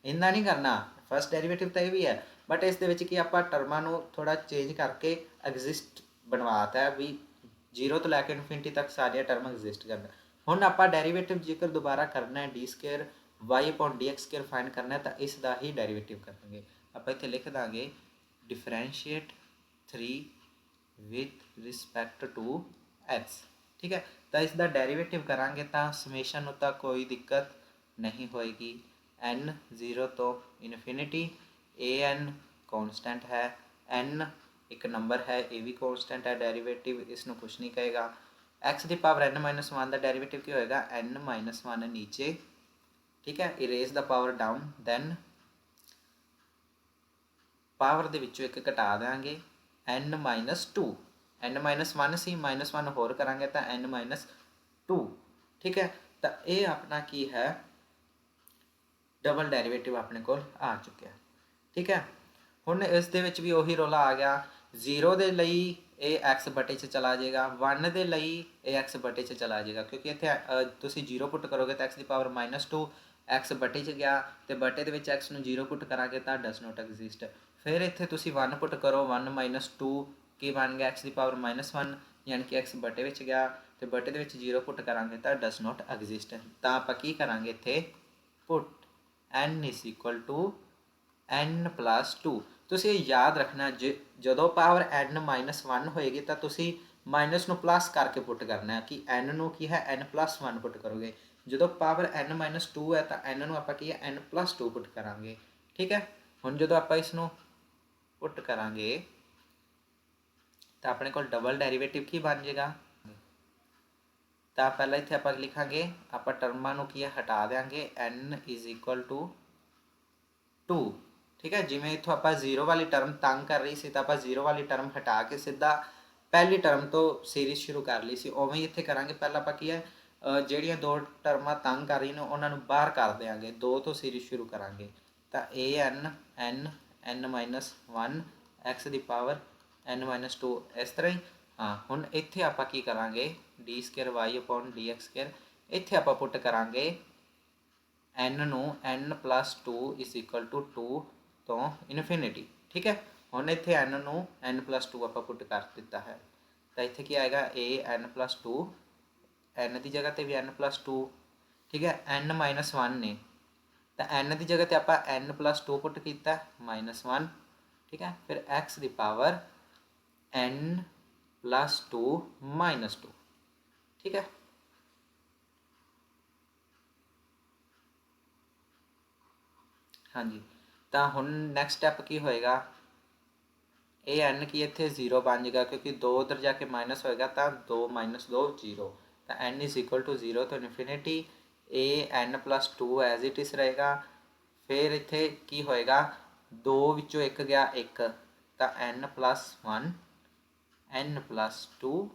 इन्ना नहीं करना फस्ट डेरीवेटिव तो यह भी है बट इस कि आप टर्मां नूं थोड़ा चेंज करके एग्जिस्ट बनवाता है भी 0 तो लैके इन्फिनिटी तक सारिया टर्म एग्जिस्ट करना। हुण आप डेरीवेटिव जेकर दोबारा करना है D square Y upon D X square find करना है तो इसका ही डेरीवेटिव करेंगे। आप इत्थे लिख देंगे differentiate 3 with respect to x। ठीक है तो इसका डेरीवेटिव करांगे तो समेशन तो कोई दिक्कत नहीं होएगी। n 0 तो इन्फिनिटी ए एन कॉन्स्टेंट है n एक नंबर है ये भी कॉन्स्टेंट है डेरीवेटिव इसनों कुछ नहीं कहेगा। x की पावर n माइनस 1 का डेरीवेटिव क्या होएगा n माइनस 1 नीचे। ठीक है erase the power down then power दे विचों एक घटा देंगे n minus 2 n minus 1 c minus 1 होर करांगे तो n माइनस 2। ठीक है तो ये अपना की है डबल डेरीवेटिव अपने को आ चुके। ठीक है हुण इस दे विच भी उही रोला आ गया 0 के लिए ये एक्स बटे च चला जाएगा 1 के लिए ये एक्स बटे च चला जाएगा क्योंकि इत्थे तुसीं 0 पुट करोगे तो एक्स की पावर माइनस 2 x ਬਟੇ 'ਚ ਗਿਆ ਤੇ ਬਟੇ ਦੇ ਵਿੱਚ x ਨੂੰ 0 ਪੁੱਟ ਕਰਾਂਗੇ ਤਾਂ ਡਸ ਨੋਟ ਐਗਜ਼ਿਸਟ। ਫਿਰ ਇੱਥੇ ਤੁਸੀਂ 1 ਪੁੱਟ ਕਰੋ, 1 ਮਾਈਨਸ 2 ਕੀ ਬਣ ਗਿਆ x ਦੀ ਪਾਵਰ -1, ਯਾਨੀ ਕਿ x ਬਟੇ ਵਿੱਚ ਗਿਆ ਤੇ ਬਟੇ ਦੇ ਵਿੱਚ 0 ਪੁੱਟ ਕਰਾਂਗੇ ਤਾਂ ਡਸ ਨੋਟ ਐਗਜ਼ਿਸਟ। ਤਾਂ ਆਪਾਂ ਕੀ ਕਰਾਂਗੇ ਇੱਥੇ put n is equal to n plus 2। ਤੁਸੀਂ ਇਹ ਯਾਦ ਰੱਖਣਾ, ਜਦੋਂ ਪਾਵਰ n ਮਾਈਨਸ 1 ਹੋਏਗੀ ਤਾਂ ਤੁਸੀਂ ਮਾਈਨਸ ਨੂੰ ਪਲੱਸ ਕਰਕੇ ਪੁੱਟ ਕਰਨਾ ਹੈ ਕਿ n ਨੂੰ ਕੀ ਹੈ n ਪਲੱਸ 1 ਪੁੱਟ ਕਰੋਗੇ। ਜਦੋਂ ਪਾਵਰ n ਮਾਈਨਸ 2 ਹੈ ਤਾਂ n ਨੂੰ ਆਪਾਂ ਕੀ ਹੈ n ਪਲੱਸ 2 ਪੁੱਟ ਕਰਾਂਗੇ। ਠੀਕ ਹੈ, ਹੁਣ ਜਦੋਂ ਆਪਾਂ ਇਸ ਨੂੰ ਪੁੱਟ ਕਰਾਂਗੇ ਤਾਂ ਆਪਣੇ ਕੋਲ ਡਬਲ ਡੈਰੀਵੇਟਿਵ ਕੀ ਬਣ ਜਾਏਗਾ। ਤਾਂ ਪਹਿਲਾਂ ਇੱਥੇ ਆਪਾਂ ਲਿਖਾਂਗੇ, ਆਪਾਂ ਟਰਮਾਂ ਨੂੰ ਕੀ ਹੈ ਹਟਾ ਦਿਆਂਗੇ, n ਇਜ਼ ਇਕੁਅਲ ਟੂ 2। ਠੀਕ ਹੈ, ਜਿਵੇਂ ਇੱਥੋਂ ਆਪਾਂ 0 ਵਾਲੀ ਟਰਮ ਤੰਗ ਕਰ ਰਹੀ ਸੀ ਤਾਂ ਆਪਾਂ 0 ਵਾਲੀ ਟਰਮ ਹਟਾ ਕੇ ਸਿੱਧਾ ਪਹਿਲੀ ਟਰਮ ਤੋਂ ਸੀਰੀਜ਼ ਸ਼ੁਰੂ ਕਰ ਲਈ ਸੀ, ਉਵੇਂ ਹੀ ਇੱਥੇ ਕਰਾਂਗੇ। ਪਹਿਲਾਂ ਆਪਾਂ ਕੀ ਹੈ ਜਿਹੜੀਆਂ ਦੋ ਟਰਮਾਂ ਤੰਗ ਕਰ ਰਹੀਆਂ ਨੇ ਉਹਨਾਂ ਨੂੰ ਬਾਹਰ ਕਰ ਦਿਆਂਗੇ, 2 ਤੋਂ ਸੀਰੀਜ਼ ਸ਼ੁਰੂ ਕਰਾਂਗੇ। ਤਾਂ n ਮਾਈਨਸ 1 x ਦੀ ਪਾਵਰ n ਮਾਈਨਸ 2 ਇਸ ਤਰ੍ਹਾਂ ਹੀ। ਹਾਂ, ਹੁਣ ਇੱਥੇ ਆਪਾਂ ਕੀ ਕਰਾਂਗੇ d2y/dx², ਇੱਥੇ ਆਪਾਂ ਪੁੱਟ ਕਰਾਂਗੇ n ਨੂੰ n plus 2 is equal to 2 ਤੋਂ ਇਨਫਿਨਿਟੀ। ਠੀਕ ਹੈ, ਹੁਣ ਇੱਥੇ n ਨੂੰ n ਪਲੱਸ 2 ਆਪਾਂ ਪੁੱਟ ਕਰ ਦਿੱਤਾ ਹੈ ਤਾਂ ਇੱਥੇ ਕੀ ਆਏਗਾ n ਪਲੱਸ 2, n ਦੀ ਜਗ੍ਹਾ 'ਤੇ ਵੀ n ਪਲੱਸ 2। ਠੀਕ ਹੈ, n ਮਾਈਨਸ 1 ਨੇ ਤਾਂ n ਦੀ ਜਗ੍ਹਾ 'ਤੇ ਆਪਾਂ n ਪਲੱਸ 2 ਪੁੱਟ ਕੀਤਾ -1। ਠੀਕ ਹੈ, ਫਿਰ x ਦੀ ਪਾਵਰ n ਪਲੱਸ 2 ਮਾਈਨਸ 2। ਠੀਕ ਹੈ, ਹਾਂਜੀ। ਤਾਂ ਹੁਣ ਨੈਕਸਟ ਸਟੈਪ ਕੀ ਹੋਏਗਾ, ਇਹ n ਕੀ ਇੱਥੇ 0 ਬਣ ਜਾਏਗਾ ਕਿਉਂਕਿ 2 ਉੱਧਰ ਜਾ ਕੇ ਮਾਈਨਸ ਹੋਏਗਾ ਤਾਂ 2 ਮਾਈਨਸ 2 0। ਤਾਂ n ਇਜ਼ ਇਕੁਅਲ ਟੂ 0 ਤੋਂ infinity n plus 2 as it is ਰਹੇਗਾ। ਫਿਰ ਇੱਥੇ ਕੀ ਹੋਏਗਾ, 2 ਵਿੱਚੋਂ 1 ਗਿਆ 1 ਤਾਂ n plus 1 n plus 2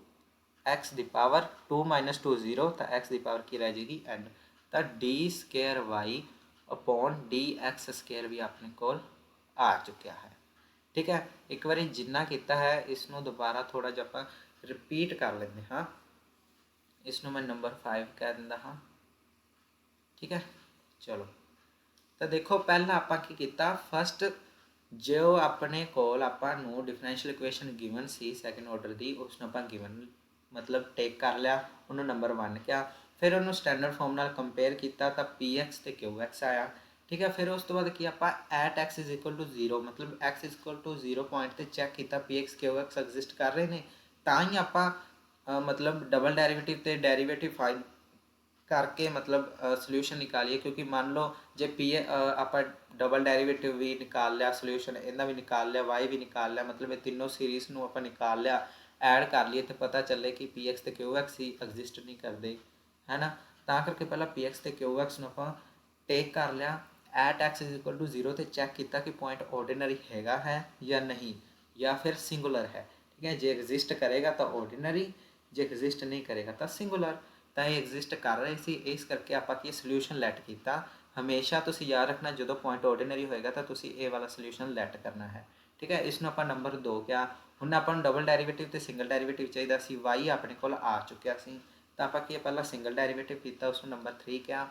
x ਦੀ ਪਾਵਰ 2 ਮਾਈਨਸ 2 0 ਤਾਂ x ਦੀ ਪਾਵਰ ਕੀ ਰਹਿ ਜਾਏਗੀ n। ਤਾਂ d²y/dx² ਵੀ ਆਪਣੇ ਕੋਲ ਆ ਚੁੱਕਿਆ ਹੈ। ਠੀਕ ਹੈ, ਇੱਕ ਵਾਰੀ ਜਿੰਨਾ ਕੀਤਾ ਹੈ ਇਸ ਨੂੰ ਦੁਬਾਰਾ ਥੋੜ੍ਹਾ ਜਿਹਾ ਆਪਾਂ ਰਿਪੀਟ ਕਰ ਲੈਂਦੇ ਹਾਂ। ਇਸ ਨੂੰ ਮੈਂ ਨੰਬਰ 5 ਕਹਿ ਦਿੰਦਾ ਹਾਂ। ਠੀਕ ਹੈ, ਚਲੋ। ਤਾਂ ਦੇਖੋ ਪਹਿਲਾਂ ਆਪਾਂ ਕੀ ਕੀਤਾ, ਫਸਟ ਜੋ ਆਪਣੇ ਕੋਲ ਆਪਾਂ ਨੂੰ ਡਿਫਰੈਂਸ਼ੀਅਲ ਇਕੁਏਸ਼ਨ ਗਿਵਨ ਸੀ ਸੈਕਿੰਡ ਆਰਡਰ ਦੀ, ਉਸ ਨੂੰ ਆਪਾਂ ਗਿਵਨ ਮਤਲਬ ਟੇਕ ਕਰ ਲਿਆ, ਉਹਨੂੰ ਨੰਬਰ 1 ਕਿਹਾ। ਫਿਰ ਉਹਨੂੰ ਸਟੈਂਡਰਡ ਫਾਰਮ ਨਾਲ ਕੰਪੇਅਰ ਕੀਤਾ ਤਾਂ px ਤੇ qx ਆਇਆ। ਠੀਕ ਹੈ, ਫਿਰ ਉਸ ਤੋਂ ਬਾਅਦ ਕੀ ਆਪਾਂ at x is equal to 0 ਮਤਲਬ x is equal to 0 point 'ਤੇ ਚੈੱਕ ਕੀਤਾ px qx ਐਗਜ਼ਿਸਟ ਕਰ ਰਹੇ ਨੇ, ਤਾਂ ਹੀ ਆਪਾਂ ਮਤਲਬ ਡਬਲ ਡੈਰੀਵੇਟਿਵ ਤੇ ਡੈਰੀਵੇਟਿਵ ਫਾਈਂਡ ਕਰਕੇ ਮਤਲਬ ਸੋਲਿਊਸ਼ਨ ਨਿਕਾਲੀਏ। ਕਿਉਂਕਿ ਮੰਨ ਲਓ ਜੇ ਆਪਾਂ ਡਬਲ ਡੈਰੀਵੇਟਿਵ ਵੀ ਨਿਕਾਲ ਲਿਆ, ਸੋਲਿਊਸ਼ਨ ਇਹਦਾ ਵੀ ਨਿਕਾਲ ਲਿਆ, y ਵੀ ਨਿਕਾਲ ਲਿਆ, ਮਤਲਬ ਇਹ ਤਿੰਨੋਂ ਸੀਰੀਜ਼ ਨੂੰ ਆਪਾਂ ਨਿਕਾਲ ਲਿਆ, ਐਡ ਕਰ ਲਈਏ ਤਾਂ ਪਤਾ ਚੱਲੇ ਕਿ px ਤੇ qx ਹੀ ਐਗਜ਼ਿਸਟ ਨਹੀਂ ਕਰਦੇ, ਹੈ ਨਾ। ਤਾਂ ਕਰਕੇ ਪਹਿਲਾਂ px ਤੇ qx ਨੂੰ ਆਪਾਂ ਟੇਕ ਕਰ ਲਿਆ, at x is equal to 0 ਤੇ ਚੈੱਕ ਕੀਤਾ ਕਿ ਪੁਆਇੰਟ ਆਰਡੀਨਰੀ ਹੈਗਾ ਹੈ ਜਾਂ ਨਹੀਂ, ਜਾਂ ਫਿਰ ਸਿੰਗੂਲਰ ਹੈ। ਠੀਕ ਹੈ, ਜੇ ਐਗਜ਼ਿਸਟ ਕਰੇਗਾ ਤਾਂ ਆਰਡੀਨਰੀ, ਜੇ ਐਗਜ਼ਿਸਟ ਨਹੀਂ ਕਰੇਗਾ ਤਾਂ ਸਿੰਗੂਲਰ। ਤਾਂ ਇਹ ਐਗਜ਼ਿਸਟ ਕਰ ਰਹੇ ਸੀ, ਇਸ ਕਰਕੇ ਆਪਾਂ ਕੀ ਸੋਲਿਊਸ਼ਨ ਲੈਟ ਕੀਤਾ। ਹਮੇਸ਼ਾ ਤੁਸੀਂ ਯਾਦ ਰੱਖਣਾ ਜਦੋਂ ਪੁਆਇੰਟ ਆਰਡੀਨਰੀ ਹੋਏਗਾ ਤਾਂ ਤੁਸੀਂ ਇਹ ਵਾਲਾ ਸੋਲਿਊਸ਼ਨ ਲੈਟ ਕਰਨਾ ਹੈ। ਠੀਕ ਹੈ, ਇਸ ਨੂੰ ਆਪਾਂ ਨੰਬਰ 2 ਕਿਹਾ। ਹੁਣ ਆਪਾਂ ਨੂੰ ਡਬਲ ਡੈਰੀਵੇਟਿਵ ਤੇ ਸਿੰਗਲ ਡੈਰੀਵੇਟਿਵ ਚਾਹੀਦਾ ਸੀ, y ਆਪਣੇ ਕੋਲ ਆ ਚੁੱਕਿਆ ਸੀ ਤਾਂ ਆਪਾਂ ਕੀ ਪਹਿਲਾਂ ਸਿੰਗਲ ਡੈਰੀਵੇਟਿਵ ਕੀਤਾ, ਉਸ ਨੂੰ ਨੰਬਰ 3 ਕਿਹਾ।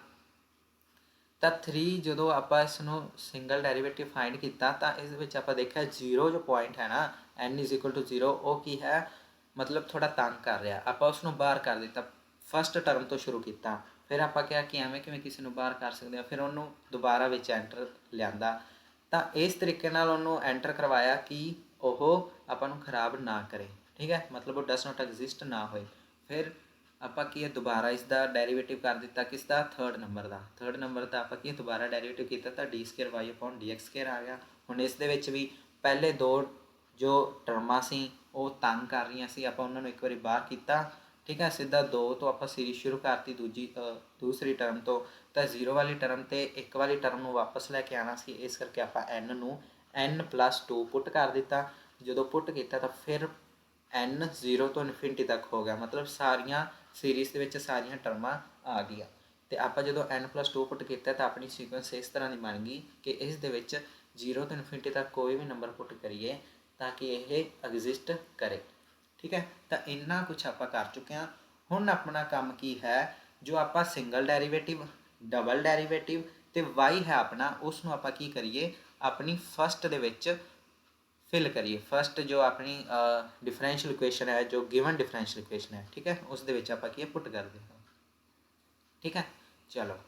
ਤਾਂ 3 ਜਦੋਂ ਆਪਾਂ ਇਸ ਨੂੰ ਸਿੰਗਲ ਡੈਰੀਵੇਟਿਵ ਫਾਈਂਡ ਕੀਤਾ ਤਾਂ ਇਸ ਵਿੱਚ ਆਪਾਂ ਦੇਖਿਆ 0 ਜੋ ਪੁਆਇੰਟ ਹੈ ਨਾ n ਇਜ਼ ਇਕੁਅਲ ਟੂ 0, ਉਹ ਕੀ ਹੈ ਮਤਲਬ ਥੋੜ੍ਹਾ ਤੰਗ ਕਰ ਰਿਹਾ, ਆਪਾਂ ਉਸ ਨੂੰ ਬਾਹਰ ਕਰ ਦਿੱਤਾ, ਫਸਟ ਟਰਮ ਤੋਂ ਸ਼ੁਰੂ ਕੀਤਾ। ਫਿਰ ਆਪਾਂ ਕਿਹਾ ਕਿ ਐਵੇਂ ਕਿਵੇਂ ਕਿਸੇ ਨੂੰ ਬਾਹਰ ਕਰ ਸਕਦੇ ਹਾਂ, ਫਿਰ ਉਹਨੂੰ ਦੁਬਾਰਾ ਵਿੱਚ ਐਂਟਰ ਲਿਆਂਦਾ। ਤਾਂ ਇਸ ਤਰੀਕੇ ਨਾਲ ਉਹਨੂੰ ਐਂਟਰ ਕਰਵਾਇਆ ਕਿ ਉਹ ਆਪਾਂ ਨੂੰ ਖਰਾਬ ਨਾ ਕਰੇ। ਠੀਕ ਹੈ, ਮਤਲਬ ਉਹ ਡਸ ਨੋਟ ਐਗਜ਼ਿਸਟ ਨਾ ਹੋਏ। ਫਿਰ ਆਪਾਂ ਕੀ ਹੈ ਦੁਬਾਰਾ ਇਸ ਦਾ ਡੈਰੀਵੇਟਿਵ ਕਰ ਦਿੱਤਾ, ਕਿਸ ਦਾ ਥਰਡ ਨੰਬਰ ਦਾ ਆਪਾਂ ਕੀ ਦੁਬਾਰਾ ਡੈਰੀਵੇਟਿਵ ਕੀਤਾ ਤਾਂ d²y/dx² ਆ ਗਿਆ। ਹੁਣ ਇਸ ਦੇ ਵਿੱਚ ਵੀ ਪਹਿਲੇ ਦੋ ਜੋ ਟਰਮਾਂ ਸੀ ਉਹ ਤੰਗ ਕਰ ਰਹੀਆਂ ਸੀ, ਆਪਾਂ ਉਹਨਾਂ ਨੂੰ ਇੱਕ ਵਾਰੀ ਬਾਹਰ ਕੀਤਾ। ਠੀਕ ਹੈ, ਸਿੱਧਾ 2 ਤੋਂ ਆਪਾਂ ਸੀਰੀਜ਼ ਸ਼ੁਰੂ ਕਰਤੀ ਦੂਸਰੀ ਟਰਮ ਤੋਂ, ਤਾਂ 0 ਵਾਲੀ ਟਰਮ ਤੇ 1 ਵਾਲੀ ਟਰਮ ਨੂੰ ਵਾਪਸ ਲੈ ਕੇ ਆਉਣਾ ਸੀ, ਇਸ ਕਰਕੇ ਆਪਾਂ n ਨੂੰ n ਪਲੱਸ 2 ਪੁੱਟ ਕਰ ਦਿੱਤਾ। ਜਦੋਂ ਪੁੱਟ ਕੀਤਾ ਤਾਂ ਫਿਰ n 0 ਤੋਂ ਇਨਫਿਨਿਟੀ ਤੱਕ ਹੋ ਗਿਆ, ਮਤਲਬ ਸਾਰੀਆਂ ਸੀਰੀਜ਼ ਦੇ ਵਿੱਚ ਸਾਰੀਆਂ ਟਰਮਾਂ ਆ ਗਈਆਂ। ਅਤੇ ਆਪਾਂ ਜਦੋਂ n ਪਲੱਸ 2 ਪੁੱਟ ਕੀਤਾ ਤਾਂ ਆਪਣੀ ਸੀਕੁਐਂਸ ਇਸ ਤਰ੍ਹਾਂ ਦੀ ਬਣ ਗਈ ਕਿ ਇਸ ਦੇ ਵਿੱਚ 0 ਤੋਂ ਇਨਫਿਨਿਟੀ ਤੱਕ ਕੋਈ ਵੀ ਨੰਬਰ ਪੁੱਟ ਕਰੀਏ ਤਾਂ ਕਿ ਇਹ ਐਗਜ਼ਿਸਟ ਕਰੇ। ਠੀਕ ਹੈ, ਤਾਂ ਇੰਨਾ ਕੁਛ ਆਪਾਂ ਕਰ ਚੁੱਕੇ ਹਾਂ। ਹੁਣ ਆਪਣਾ ਕੰਮ ਕੀ ਹੈ, ਜੋ ਆਪਾਂ ਸਿੰਗਲ ਡੈਰੀਵੇਟਿਵ ਡਬਲ ਡੈਰੀਵੇਟਿਵ ਤੇ y ਹੈ ਆਪਣਾ, ਉਸ ਨੂੰ ਆਪਾਂ ਕੀ ਕਰੀਏ ਆਪਣੀ ਫਸਟ ਦੇ ਵਿੱਚ ਫਿਲ ਕਰੀਏ। ਫਸਟ ਜੋ ਆਪਣੀ ਡਿਫਰੈਂਸ਼ੀਅਲ ਇਕੁਏਸ਼ਨ ਹੈ, ਜੋ ਗਿਵਨ ਡਿਫਰੈਂਸ਼ੀਅਲ ਇਕੁਏਸ਼ਨ ਹੈ, ਠੀਕ ਹੈ, ਉਸ ਦੇ ਵਿੱਚ ਆਪਾਂ ਕੀ ਪੁੱਟ ਕਰਦੇ ਹਾਂ। ਠੀਕ ਹੈ, ਚਲੋ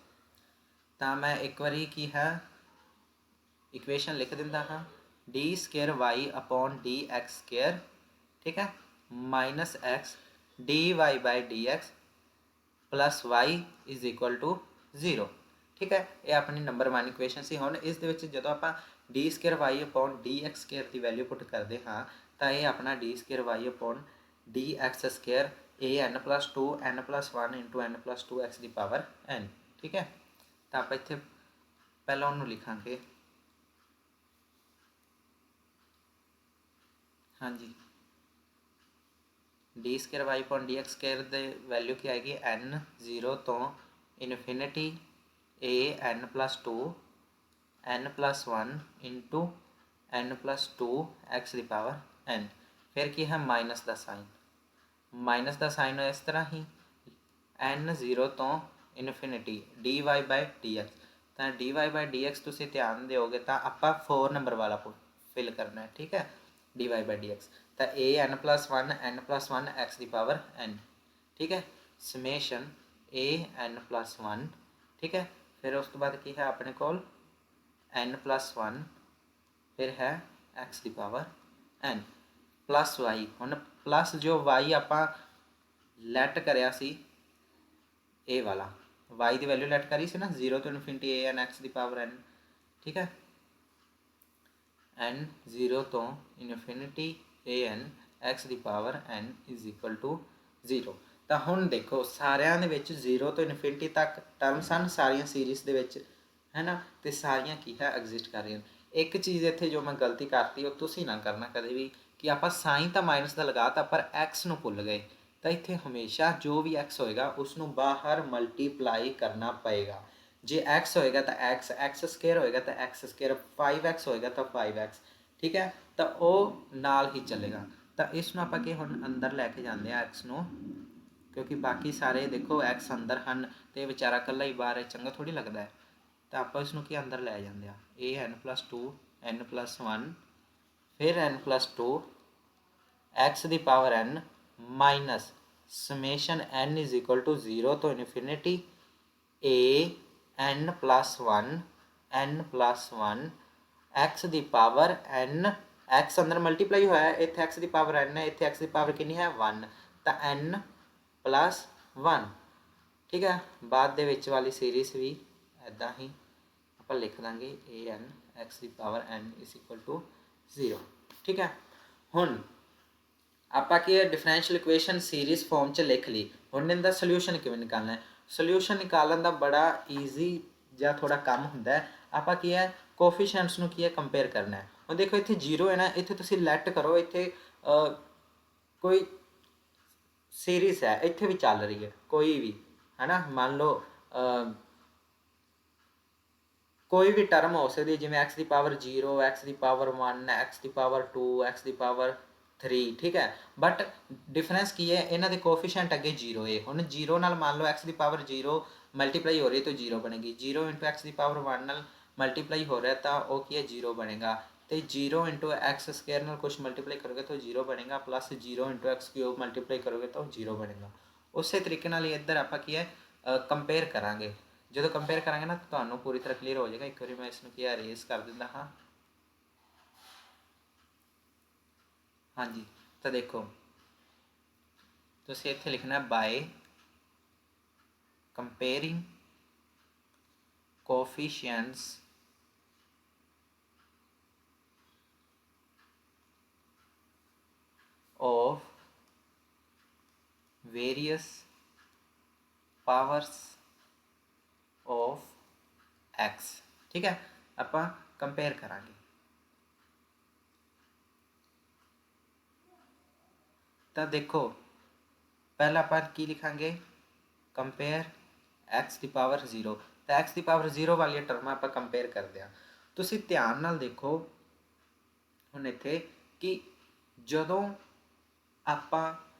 ਤਾਂ ਮੈਂ ਇੱਕ ਵਾਰੀ ਕੀ ਹੈ ਇਕੁਏਸ਼ਨ ਲਿਖ ਦਿੰਦਾ ਹਾਂ, d square y upon d x square, ਠੀਕ ਹੈ, minus x d y by d x plus y is equal to 0। ਠੀਕ ਹੈ, ਇਹ ਆਪਣੀ ਨੰਬਰ 1 ਇਕੁਏਸ਼ਨ ਸੀ। ਹੁਣ ਇਸ ਦੇ ਵਿੱਚ ਜਦੋਂ ਆਪਾਂ d square y upon d x square ਦੀ ਵੈਲਿਊ ਪੁੱਟ ਕਰਦੇ ਹਾਂ ਤਾਂ ਇਹ ਆਪਣਾ d square y upon d x square a n plus 2 n plus 1 into n plus 2 x ਦੀ ਪਾਵਰ ਐਨ। ਠੀਕ ਹੈ, ਤਾਂ ਆਪਾਂ ਇੱਥੇ ਪਹਿਲਾਂ ਉਹਨੂੰ ਲਿਖਾਂਗੇ, ਹਾਂਜੀ, d square y upon d x square ਦੇ ਵੈਲਿਊ ਕੀ ਆਏਗੀ ਐਨ 0 ਤੋਂ infinity a n plus 2 n plus 1 into n plus 2 x ਦੀ ਪਾਵਰ n। ਫਿਰ ਕੀ ਹੈ ਮਾਈਨਸ ਦਾ ਸਾਈਨ, ਮਾਈਨਸ ਦਾ ਸਾਈਨ ਇਸ ਤਰ੍ਹਾਂ ਹੀ n 0 ਤੋਂ ਇਨਫਿਨਿਟੀ dy ਬਾਈ dx। ਤਾਂ dy ਬਾਈ dx ਤੁਸੀਂ ਧਿਆਨ ਦਿਓਗੇ ਤਾਂ ਆਪਾਂ 4 ਨੰਬਰ ਵਾਲਾ ਫਿਲ ਕਰਨਾ ਹੈ। ਠੀਕ ਹੈ, dy ਬਾਈ dx ਤਾਂ a n plus 1 n plus 1 x ਦੀ ਪਾਵਰ n। ਠੀਕ ਹੈ, ਸਮੇਸ਼ਨ a n plus 1। ਠੀਕ ਹੈ, ਫਿਰ ਉਸ ਤੋਂ ਬਾਅਦ ਕੀ ਹੈ ਆਪਣੇ ਕੋਲ n plus 1, ਫਿਰ ਹੈ x ਦੀ ਪਾਵਰ n ਪਲੱਸ y। ਹੁਣ ਪਲੱਸ ਜੋ y ਆਪਾਂ ਲੈਟ ਕਰਿਆ ਸੀ ਇਹ ਵਾਲਾ y ਦੀ ਵੈਲਿਊ ਲੈਟ ਕਰੀ ਸੀ ਨਾ 0 ਤੋਂ ਇਨਫਿਨਿਟੀ a n x ਦੀ ਪਾਵਰ n। ਠੀਕ ਹੈ, n 0 ਤੋਂ ਇਨਫਿਨਿਟੀ a n x ਦੀ power n is equal to 0। ਤਾਂ ਹੁਣ ਦੇਖੋ ਸਾਰਿਆਂ ਦੇ ਵਿੱਚ 0 ਤੋਂ ਇਨਫਿਨਿਟੀ ਤੱਕ ਟਰਮਸ ਹਨ ਸਾਰੀਆਂ ਸੀਰੀਜ਼ ਦੇ ਵਿੱਚ, ਹੈ ਨਾ, ਤੇ ਸਾਰੀਆਂ ਕੀ ਹੈ ਐਗਜ਼ਿਸਟ ਕਰ ਰਹੀਆਂ। ਇੱਕ ਚੀਜ਼ ਇੱਥੇ ਜੋ ਮੈਂ ਗਲਤੀ ਕਰਤੀ ਉਹ ਤੁਸੀਂ ਨਾ ਕਰਨਾ ਕਦੇ ਵੀ, ਕਿ ਆਪਾਂ ਸਾਈਨ ਤਾਂ ਮਾਈਨਸ ਦਾ ਲਗਾਤਾ ਪਰ x ਨੂੰ ਭੁੱਲ ਗਏ। ਤਾਂ ਇੱਥੇ ਹਮੇਸ਼ਾ ਜੋ ਵੀ x ਹੋਏਗਾ ਉਸ ਨੂੰ ਬਾਹਰ ਮਲਟੀਪਲਾਈ ਕਰਨਾ ਪਏਗਾ। ਜੇ x ਹੋਏਗਾ ਤਾਂ x ਸਕੇਅਰ ਹੋਏਗਾ ਤਾਂ x ਸਕੇਅਰ, 5x ਹੋਏਗਾ ਤਾਂ 5x। ਠੀਕ ਹੈ, ਤਾਂ ਉਹ ਨਾਲ ਹੀ ਚੱਲੇਗਾ। ਤਾਂ ਇਸ ਨੂੰ ਆਪਾਂ ਕੀ ਹੁਣ ਅੰਦਰ ਲੈ ਕੇ ਜਾਂਦੇ ਹਾਂ x ਨੂੰ, ਕਿਉਂਕਿ ਬਾਕੀ ਸਾਰੇ ਦੇਖੋ x ਅੰਦਰ ਹਨ ਤੇ ਵਿਚਾਰਾ ਇਕੱਲਾ ਹੀ ਬਾਹਰ ਹੈ, ਚੰਗਾ ਥੋੜ੍ਹੀ ਲੱਗਦਾ ਹੈ। ਤਾਂ ਆਪਾਂ ਇਸ ਨੂੰ ਕੀ ਅੰਦਰ ਲੈ ਜਾਂਦੇ ਆ a n plus 2 n plus 1 ਫਿਰ n plus 2 x ਦੀ power n minus summation n is equal to 0 ਤੋਂ infinity a n plus 1 n plus 1 x ਦੀ ਪਾਵਰ n। x ਅੰਦਰ ਮਲਟੀਪਲਾਈ ਹੋਇਆ, ਇੱਥੇ x ਦੀ ਪਾਵਰ n ਹੈ, ਇੱਥੇ x ਦੀ ਪਾਵਰ ਕਿੰਨੀ ਹੈ 1, ਤਾਂ n plus 1। ਠੀਕ ਹੈ, ਬਾਅਦ ਦੇ ਵਿੱਚ ਵਾਲੀ ਸੀਰੀਜ਼ ਵੀ ਇੱਦਾਂ ਹੀ ਆਪਾਂ ਲਿਖ ਦਾਂਗੇ a n x ਦੀ power n is equal to 0। ਠੀਕ ਹੈ, ਹੁਣ ਆਪਾਂ ਕੀ ਹੈ ਡਿਫਰੈਂਸ਼ੀਅਲ ਇਕੁਏਸ਼ਨ ਸੀਰੀਜ਼ ਫਾਰਮ 'ਚ ਲਿਖ ਲਈ। ਹੁਣ ਇਹਦਾ ਸੋਲਿਊਸ਼ਨ ਕਿਵੇਂ ਨਿਕਾਲਣਾ ਹੈ? ਸੋਲਿਊਸ਼ਨ ਨਿਕਾਲਣ ਦਾ ਬੜਾ ਈਜ਼ੀ ਜਾਂ ਥੋੜਾ ਕੰਮ ਹੁੰਦਾ ਹੈ। ਆਪਾਂ ਕੀ ਹੈ ਕੋਫੀਸ਼ੀਐਂਟਸ ਨੂੰ ਕੀ ਹੈ ਕੰਪੇਅਰ ਕਰਨਾ ਹੈ। ਹੁਣ ਦੇਖੋ ਇੱਥੇ 0 ਹੈ ਨਾ, ਇੱਥੇ ਤੁਸੀਂ ਲੈਟ ਕਰੋ, ਇੱਥੇ ਕੋਈ ਸੀਰੀਜ਼ ਹੈ ਇੱਥੇ ਵੀ ਚੱਲ ਰਹੀ ਹੈ ਕੋਈ ਵੀ, ਹੈ ਨਾ, ਮੰਨ ਲਓ ਕੋਈ ਵੀ ਟਰਮ ਹੋ ਸਕਦੀ ਜਿਵੇਂ x ਦੀ ਪਾਵਰ 0, x ਦੀ ਪਾਵਰ 1, x ਦੀ ਪਾਵਰ 2, x ਦੀ ਪਾਵਰ 3। ਠੀਕ ਹੈ, ਬਟ ਡਿਫਰੈਂਸ ਕੀ ਹੈ ਇਹਨਾਂ ਦੇ ਕੋਫੀਸ਼ੀਐਂਟ ਅੱਗੇ 0 ਹੈ। ਹੁਣ 0 ਨਾਲ ਮੰਨ ਲਓ x ਦੀ ਪਾਵਰ 0 ਮਲਟੀਪਲਾਈ ਹੋ ਰਹੀ ਹੈ ਤਾਂ 0 ਬਣੇਗੀ, 0 ਇੰਟੂ x ਦੀ ਪਾਵਰ 1 ਨਾਲ ਮਲਟੀਪਲਾਈ ਹੋ ਰਿਹਾ ਤਾਂ ਉਹ ਕੀ ਹੈ 0 ਬਣੇਗਾ, ਤੇ 0 ਇੰਟੂ ਐਕਸ ਸਕੇਅਰ ਨਾਲ ਕੁਛ ਮਲਟੀਪਲਾਈ ਕਰੋਗੇ ਤਾਂ 0 ਬਣੇਗਾ, plus 0 into x cube multiply ਕਰੋਗੇ ਤਾਂ 0 ਬਣੇਗਾ। ਉਸੇ ਤਰੀਕੇ ਨਾਲ ਹੀ ਇੱਧਰ ਆਪਾਂ ਕੀ ਹੈ ਕੰਪੇਅਰ ਕਰਾਂਗੇ। ਜਦੋਂ ਕੰਪੇਅਰ ਕਰਾਂਗੇ ਨਾ ਤੁਹਾਨੂੰ ਪੂਰੀ ਤਰ੍ਹਾਂ ਕਲੀਅਰ ਹੋ ਜਾਏਗਾ। ਇੱਕ ਵਾਰੀ ਮੈਂ ਇਸ ਨੂੰ ਕੀ ਅਰੇਜ਼ ਕਰ ਦਿੰਦਾ ਹਾਂ। ਹਾਂਜੀ, ਤਾਂ ਦੇਖੋ ਤੁਸੀਂ ਇੱਥੇ ਲਿਖਣਾ bye ਕੰਪੇਅਰਿੰਗ ਕੋਫੀਸ਼ੀਐਂਟਸ of various powers of x। ठीक है, ਆਪਾਂ ਕੰਪੇਅਰ ਕਰਾਂਗੇ। ਤਾਂ ਦੇਖੋ ਪਹਿਲਾਂ ਆਪਾਂ ਕੀ ਲਿਖਾਂਗੇ ਕੰਪੇਅਰ x ਦੀ ਪਾਵਰ 0, ਤਾਂ x ਦੀ ਪਾਵਰ 0 ਵਾਲੀਆਂ ਟਰਮਾਂ ਆਪਾਂ ਕੰਪੇਅਰ ਕਰਦੇ ਹਾਂ। ਤੁਸੀਂ ਧਿਆਨ ਨਾਲ ਦੇਖੋ ਹੁਣ ਇੱਥੇ ਕਿ ਜਦੋਂ ਆਪਾਂ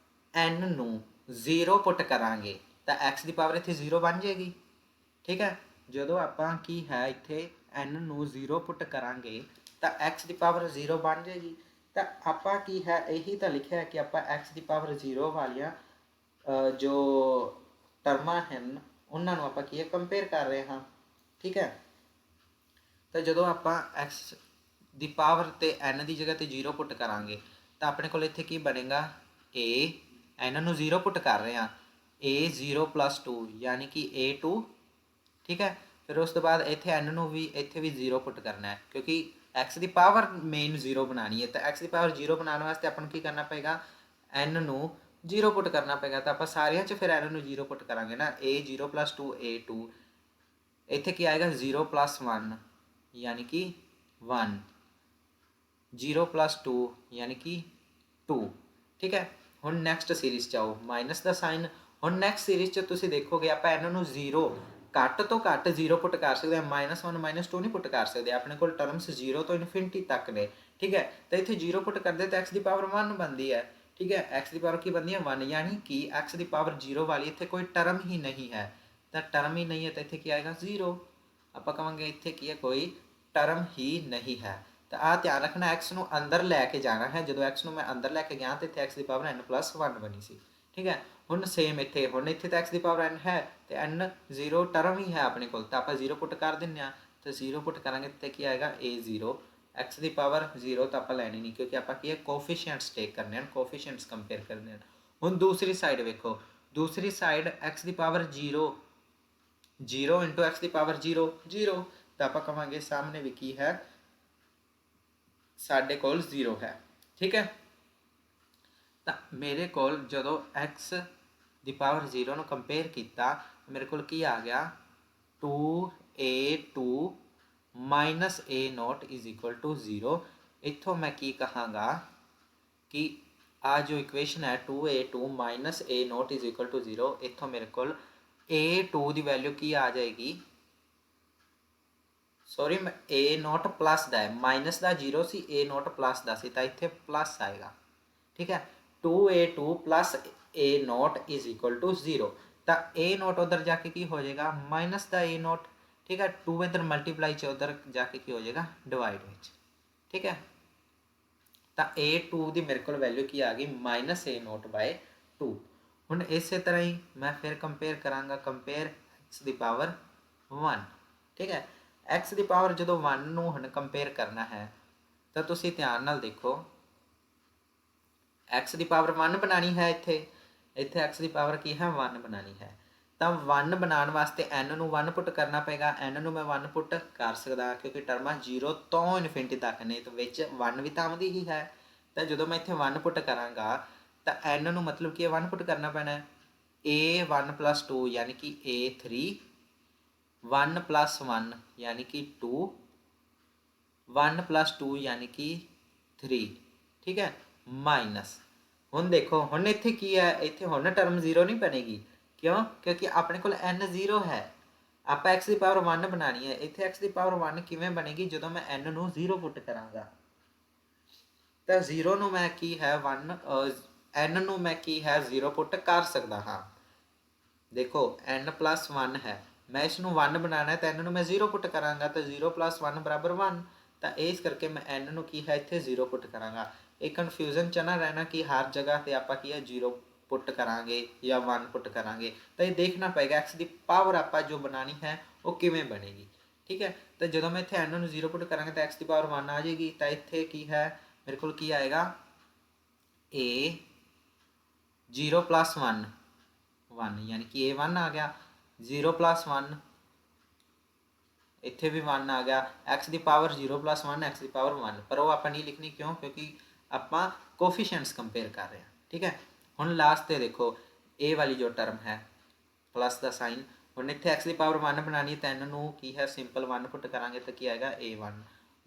n ਨੂੰ 0 ਪੁੱਟ ਕਰਾਂਗੇ ਤਾਂ x ਦੀ ਪਾਵਰ ਇੱਥੇ 0 ਬਣ ਜਾਏਗੀ। ठीक है। ਜਦੋਂ ਆਪਾਂ ਕੀ ਹੈ ਇੱਥੇ n ਨੂੰ 0 ਪੁੱਟ ਕਰਾਂਗੇ ਤਾਂ x ਦੀ ਪਾਵਰ 0 ਬਣ ਜਾਏਗੀ। ਤਾਂ ਆਪਾਂ ਕੀ ਹੈ ਇਹੀ ਤਾਂ ਲਿਖਿਆ ਕਿ ਆਪਾਂ x ਦੀ ਪਾਵਰ 0 ਵਾਲੀਆਂ ਜੋ ਟਰਮਾਂ ਹਨ ਉਹਨਾਂ ਨੂੰ ਆਪਾਂ ਕੀ ਹੈ ਕੰਪੇਅਰ ਕਰ ਰਹੇ ਹਾਂ। ਠੀਕ ਹੈ। ਤਾਂ ਜਦੋਂ ਆਪਾਂ x ਦੀ ਪਾਵਰ ਤੇ n ਦੀ ਜਗ੍ਹਾ ਤੇ 0 ਪੁੱਟ ਕਰਾਂਗੇ ਤਾਂ ਆਪਣੇ ਕੋਲ ਇੱਥੇ ਕੀ ਬਣੇਗਾ a n ਨੂੰ 0 ਪੁੱਟ ਕਰ ਰਹੇ ਹਾਂ a 0 + 2 यानी कि a2। ठीक है। फिर उस तो बाद इत्थे n ਨੂੰ ਵੀ ਇੱਥੇ ਵੀ 0 ਪੁੱਟ ਕਰਨਾ ਹੈ ਕਿਉਂਕਿ x ਦੀ ਪਾਵਰ ਮੇਨ 0 ਬਣਾਉਣੀ ਹੈ। ਤਾਂ x ਦੀ ਪਾਵਰ 0 ਬਣਾਉਣ ਵਾਸਤੇ ਆਪਾਂ ਨੂੰ ਕੀ ਕਰਨਾ ਪਏਗਾ n ਨੂੰ 0 ਪੁੱਟ ਕਰਨਾ ਪਏਗਾ। ਤਾਂ ਆਪਾਂ ਸਾਰਿਆਂ 'ਚ ਫਿਰ n ਨੂੰ 0 ਪੁੱਟ ਕਰਾਂਗੇ ਨਾ a 0 + 2 a2 ਇੱਥੇ ਕੀ ਆਏਗਾ 0 + 1 यानी कि 1 0 + 2 यानी कि 2। ठीक है। ਹੁਣ ਨੈਕਸਟ ਸੀਰੀਜ਼ 'ਚ ਆਓ ਮਾਈਨਸ ਦਾ ਸਾਈਨ। ਹੁਣ ਨੈਕਸਟ ਸੀਰੀਜ਼ 'ਚ ਤੁਸੀਂ ਦੇਖੋਗੇ ਆਪਾਂ n ਨੂੰ 0 ਘੱਟ ਤੋਂ ਘੱਟ 0 ਪੁੱਟ ਕਰ ਸਕਦੇ ਹਾਂ -1 -2 ਨਹੀਂ ਪੁੱਟ ਕਰ ਸਕਦੇ। ਆਪਣੇ ਕੋਲ ਟਰਮਸ 0 ਤੋਂ ਇਨਫਿਨਿਟੀ ਤੱਕ ਨੇ। ਠੀਕ ਹੈ। ਤਾਂ ਇੱਥੇ 0 ਪੁੱਟ ਕਰਦੇ ਤਾਂ x ਦੀ ਪਾਵਰ 1 ਬਣਦੀ ਹੈ। ਠੀਕ ਹੈ। x ਦੀ ਪਾਵਰ ਕੀ ਬਣਦੀ ਹੈ 1 यानी कि x ਦੀ ਪਾਵਰ 0 ਵਾਲੀ ਇੱਥੇ ਕੋਈ ਟਰਮ ਹੀ ਨਹੀਂ ਹੈ। ਤਾਂ ਟਰਮ ਹੀ ਨਹੀਂ ਹੈ ਤਾਂ ਇੱਥੇ ਕੀ ਆਏਗਾ 0। ਆਪਾਂ ਕਹਾਂਗੇ ਇੱਥੇ ਕੀ ਹੈ ਕੋਈ ਟਰਮ ਹੀ ਨਹੀਂ ਹੈ। ਤਾਂ ਆਹ ਧਿਆਨ ਰੱਖਣਾ x ਨੂੰ ਅੰਦਰ ਲੈ ਕੇ ਜਾਣਾ ਹੈ। ਜਦੋਂ x ਨੂੰ ਮੈਂ ਅੰਦਰ ਲੈ ਕੇ ਗਿਆ ਤਾਂ ਇੱਥੇ x ਦੀ ਪਾਵਰ n + 1 ਬਣੀ ਸੀ। ਠੀਕ ਹੈ। ਹੁਣ ਸੇਮ ਇੱਥੇ ਹੁਣ ਇੱਥੇ ਤਾਂ x ਦੀ ਪਾਵਰ n ਹੈ ਤੇ n 0 ਟਰਮ ਹੀ ਹੈ ਆਪਣੇ ਕੋਲ ਤਾਂ ਆਪਾਂ 0 ਪੁੱਟ ਕਰ ਦਿੰਦੇ ਹਾਂ। ਤਾਂ 0 ਪੁੱਟ ਕਰਾਂਗੇ ਤੇ ਕੀ ਆਏਗਾ a0 x ਦੀ ਪਾਵਰ 0 ਤਾਂ ਆਪਾਂ ਲੈਣੀ ਨਹੀਂ ਕਿਉਂਕਿ ਆਪਾਂ ਕੀ ਹੈ ਕੋਫੀਸ਼ੀਐਂਟਸ ਟੇਕ ਕਰਨੇ ਹਨ ਕੋਫੀਸ਼ੀਐਂਟਸ ਕੰਪੇਅਰ ਕਰਨੇ ਹਨ। ਹੁਣ ਦੂਸਰੀ ਸਾਈਡ ਵੇਖੋ ਦੂਸਰੀ ਸਾਈਡ x ਦੀ ਪਾਵਰ 0 0 × x ਦੀ ਪਾਵਰ 0 0 ਤਾਂ ਆਪਾਂ ਕਹਾਂਗੇ ਸਾਹਮਣੇ ਵੀ ਕੀ ਹੈ ਸਾਡੇ ਕੋਲ 0 ਹੈ। ਠੀਕ ਹੈ। ਤਾਂ ਮੇਰੇ ਕੋਲ ਜਦੋਂ x ਦੀ ਪਾਵਰ 0 ਨੂੰ ਕੰਪੇਅਰ ਕੀਤਾ ਮੇਰੇ ਕੋਲ ਕੀ ਆ ਗਿਆ 2a2 - a0 = 0। ਇੱਥੋਂ ਮੈਂ ਕੀ ਕਹਾਂਗਾ ਕਿ ਆ ਜੋ ਇਕੁਏਸ਼ਨ ਹੈ 2a2 - a0 = 0 ਇੱਥੋਂ ਮੇਰੇ ਕੋਲ a2 ਦੀ ਵੈਲਿਊ ਕੀ ਆ ਜਾਏਗੀ ਸੌਰੀ ਮੈਂ a0 ਪਲੱਸ ਦਾ ਹੈ ਮਾਈਨਸ ਦਾ 0 ਸੀ a0 ਪਲੱਸ ਦਾ ਸੀ ਤਾਂ ਇੱਥੇ ਪਲੱਸ ਆਏਗਾ। ਠੀਕ ਹੈ। 2a2 + a0 = 0 ਤਾਂ a0 ਉਧਰ ਜਾ ਕੇ ਕੀ ਹੋ ਜਾਏਗਾ ਮਾਈਨਸ ਦਾ a0। ਠੀਕ ਹੈ। 2 ਇੱਧਰ ਮਲਟੀਪਲਾਈ 'ਚ ਉਧਰ ਜਾ ਕੇ ਕੀ ਹੋ ਜਾਏਗਾ ਡਿਵਾਈਡ ਵਿੱਚ। ਠੀਕ ਹੈ। ਤਾਂ a2 ਦੀ ਮੇਰੇ ਕੋਲ ਵੈਲਿਊ ਕੀ ਆ ਗਈ -a0/2। ਹੁਣ ਇਸੇ ਤਰ੍ਹਾਂ ਹੀ ਮੈਂ ਫਿਰ ਕੰਪੇਅਰ ਕਰਾਂਗਾ ਕੰਪੇਅਰ x ਦੀ ਪਾਵਰ 1। ਠੀਕ ਹੈ। x ਦੀ ਪਾਵਰ ਜਦੋਂ 1 ਨੂੰ ਹੁਣ ਕੰਪੇਅਰ ਕਰਨਾ ਹੈ ਤਾਂ ਤੁਸੀਂ ਧਿਆਨ ਨਾਲ ਦੇਖੋ x ਦੀ ਪਾਵਰ 1 ਬਣਾਉਣੀ ਹੈ ਇੱਥੇ x ਦੀ ਪਾਵਰ ਕੀ ਹੈ 1 ਬਣਾਉਣੀ ਹੈ। ਤਾਂ 1 ਬਣਾਉਣ ਵਾਸਤੇ n ਨੂੰ 1 ਪੁੱਟ ਕਰਨਾ ਪਏਗਾ। n ਨੂੰ ਮੈਂ 1 ਪੁੱਟ ਕਰ ਸਕਦਾ ਕਿਉਂਕਿ ਟਰਮਾਂ 0 ਤੋਂ ਇਨਫਿਨਿਟੀ ਤੱਕ ਨੇ ਤਾਂ ਵਿੱਚ 1 ਵੀ ਤਾਂ ਆਉਂਦੀ ਹੀ ਹੈ। ਤਾਂ ਜਦੋਂ ਮੈਂ ਇੱਥੇ 1 ਪੁੱਟ ਕਰਾਂਗਾ ਤਾਂ n ਨੂੰ ਮਤਲਬ ਕਿ 1 ਪੁੱਟ ਕਰਨਾ ਪੈਣਾ a1 + 2 यानी कि a3 1 + 1 यानी कि 2 1 + 2 यानी कि 3। ठीक है। ਮਾਈਨਸ ਹੁਣ ਦੇਖੋ ਹੁਣ ਇੱਥੇ ਕੀ ਹੈ ਇੱਥੇ ਹੁਣ ਟਰਮ 0 ਨਹੀਂ ਬਣੇਗੀ ਕਿਉਂ ਕਿਉਂਕਿ ਆਪਣੇ ਕੋਲ n 0 ਹੈ। ਆਪਾਂ x ਦੀ ਪਾਵਰ 1 ਬਣਾਉਣੀ ਹੈ ਇੱਥੇ x ਦੀ ਪਾਵਰ 1 ਕਿਵੇਂ ਬਣੇਗੀ ਜਦੋਂ ਮੈਂ n ਨੂੰ 0 ਪੁੱਟ ਕਰਾਂਗਾ ਤਾਂ 0 ਨੂੰ ਮੈਂ ਕੀ ਹੈ 1 n ਨੂੰ ਮੈਂ ਕੀ ਹੈ 0 ਪੁੱਟ ਕਰ ਸਕਦਾ ਹਾਂ। ਦੇਖੋ n + 1 ਹੈ ਮੈਂ ਇਸ ਨੂੰ 1 ਬਣਾਉਣਾ ਹੈ ਤਾਂ n ਨੂੰ ਮੈਂ 0 ਪੁੱਟ ਕਰਾਂਗਾ ਤਾਂ 0 + 1 = 1। ਤਾਂ ਇਸ ਕਰਕੇ ਮੈਂ n ਨੂੰ ਕੀ ਹੈ ਇੱਥੇ 0 ਪੁੱਟ ਕਰਾਂਗਾ। ਇਹ ਕਨਫਿਊਜ਼ਨ 'ਚ ਨਾ ਰਹਿਣਾ ਕਿ ਹਰ ਜਗ੍ਹਾ 'ਤੇ ਆਪਾਂ ਕੀ ਹੈ 0 ਪੁੱਟ ਕਰਾਂਗੇ ਜਾਂ 1 ਪੁੱਟ ਕਰਾਂਗੇ। ਤਾਂ ਇਹ ਦੇਖਣਾ ਪਏਗਾ x ਦੀ ਪਾਵਰ ਆਪਾਂ ਜੋ ਬਣਾਉਣੀ ਹੈ ਉਹ ਕਿਵੇਂ ਬਣੇਗੀ। ਠੀਕ ਹੈ। ਤਾਂ ਜਦੋਂ ਮੈਂ ਇੱਥੇ n ਨੂੰ 0 ਪੁੱਟ ਕਰਾਂਗਾ ਤਾਂ x ਦੀ ਪਾਵਰ 1 ਆ ਜਾਏਗੀ। ਤਾਂ ਇੱਥੇ ਕੀ ਹੈ ਮੇਰੇ ਕੋਲ ਕੀ ਆਏਗਾ a 0 + 1 1 यानी कि a1 आ गया 0 + 1 ਇੱਥੇ ਵੀ 1 ਆ ਗਿਆ x ਦੀ ਪਾਵਰ 0 + 1 x ਦੀ ਪਾਵਰ 1 ਪਰ ਉਹ ਆਪਾਂ ਨਹੀਂ ਲਿਖਣੀ ਕਿਉਂ ਕਿਉਂਕਿ ਆਪਾਂ ਕੋਫੀਸ਼ੀਐਂਟਸ ਕੰਪੇਅਰ ਕਰ ਰਹੇ ਹਾਂ। ਠੀਕ ਹੈ। ਹੁਣ ਲਾਸਟ ਤੇ ਦੇਖੋ a ਵਾਲੀ ਜੋ ਟਰਮ ਹੈ ਪਲੱਸ ਦਾ ਸਾਈਨ ਹੁਣ ਇੱਥੇ x ਦੀ ਪਾਵਰ 1 ਬਣਾਉਣੀ ਤਾਂ n ਨੂੰ ਕੀ ਹੈ ਸਿੰਪਲ 1 ਪੁੱਟ ਕਰਾਂਗੇ ਤਾਂ ਕੀ ਆਏਗਾ a1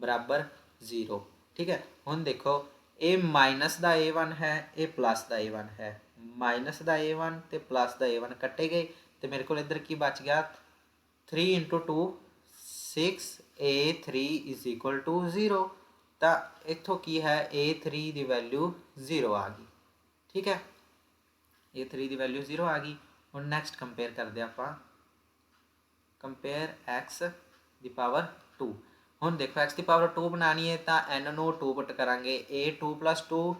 = 0। ਠੀਕ ਹੈ। ਹੁਣ ਦੇਖੋ ਇਹ ਮਾਈਨਸ ਦਾ a1 ਹੈ ਇਹ ਪਲੱਸ ਦਾ a1 ਹੈ ਮਾਈਨਸ ਦਾ a1 ਤੇ ਪਲੱਸ ਦਾ a1 ਕੱਟੇ ਗਏ ਤੇ ਮੇਰੇ ਕੋਲ ਇੱਧਰ ਕੀ ਬਚ ਗਿਆ 3 × 2 6 a3 = 0। ਤਾਂ ਇੱਥੋਂ ਕੀ ਹੈ a3 ਦੀ ਵੈਲਿਊ 0 ਆ ਗਈ। ਠੀਕ ਹੈ। a3 ਦੀ ਵੈਲਿਊ 0 ਆ ਗਈ। ਹੁਣ ਨੈਕਸਟ ਕੰਪੇਅਰ ਕਰਦੇ ਆਪਾਂ ਕੰਪੇਅਰ x ਦੀ ਪਾਵਰ 2। ਹੁਣ ਦੇਖੋ x ਦੀ ਪਾਵਰ 2 ਬਣਾਉਣੀ ਹੈ ਤਾਂ n ਨੂੰ 2 ਪੁੱਟ ਕਰਾਂਗੇ। a 2 + 2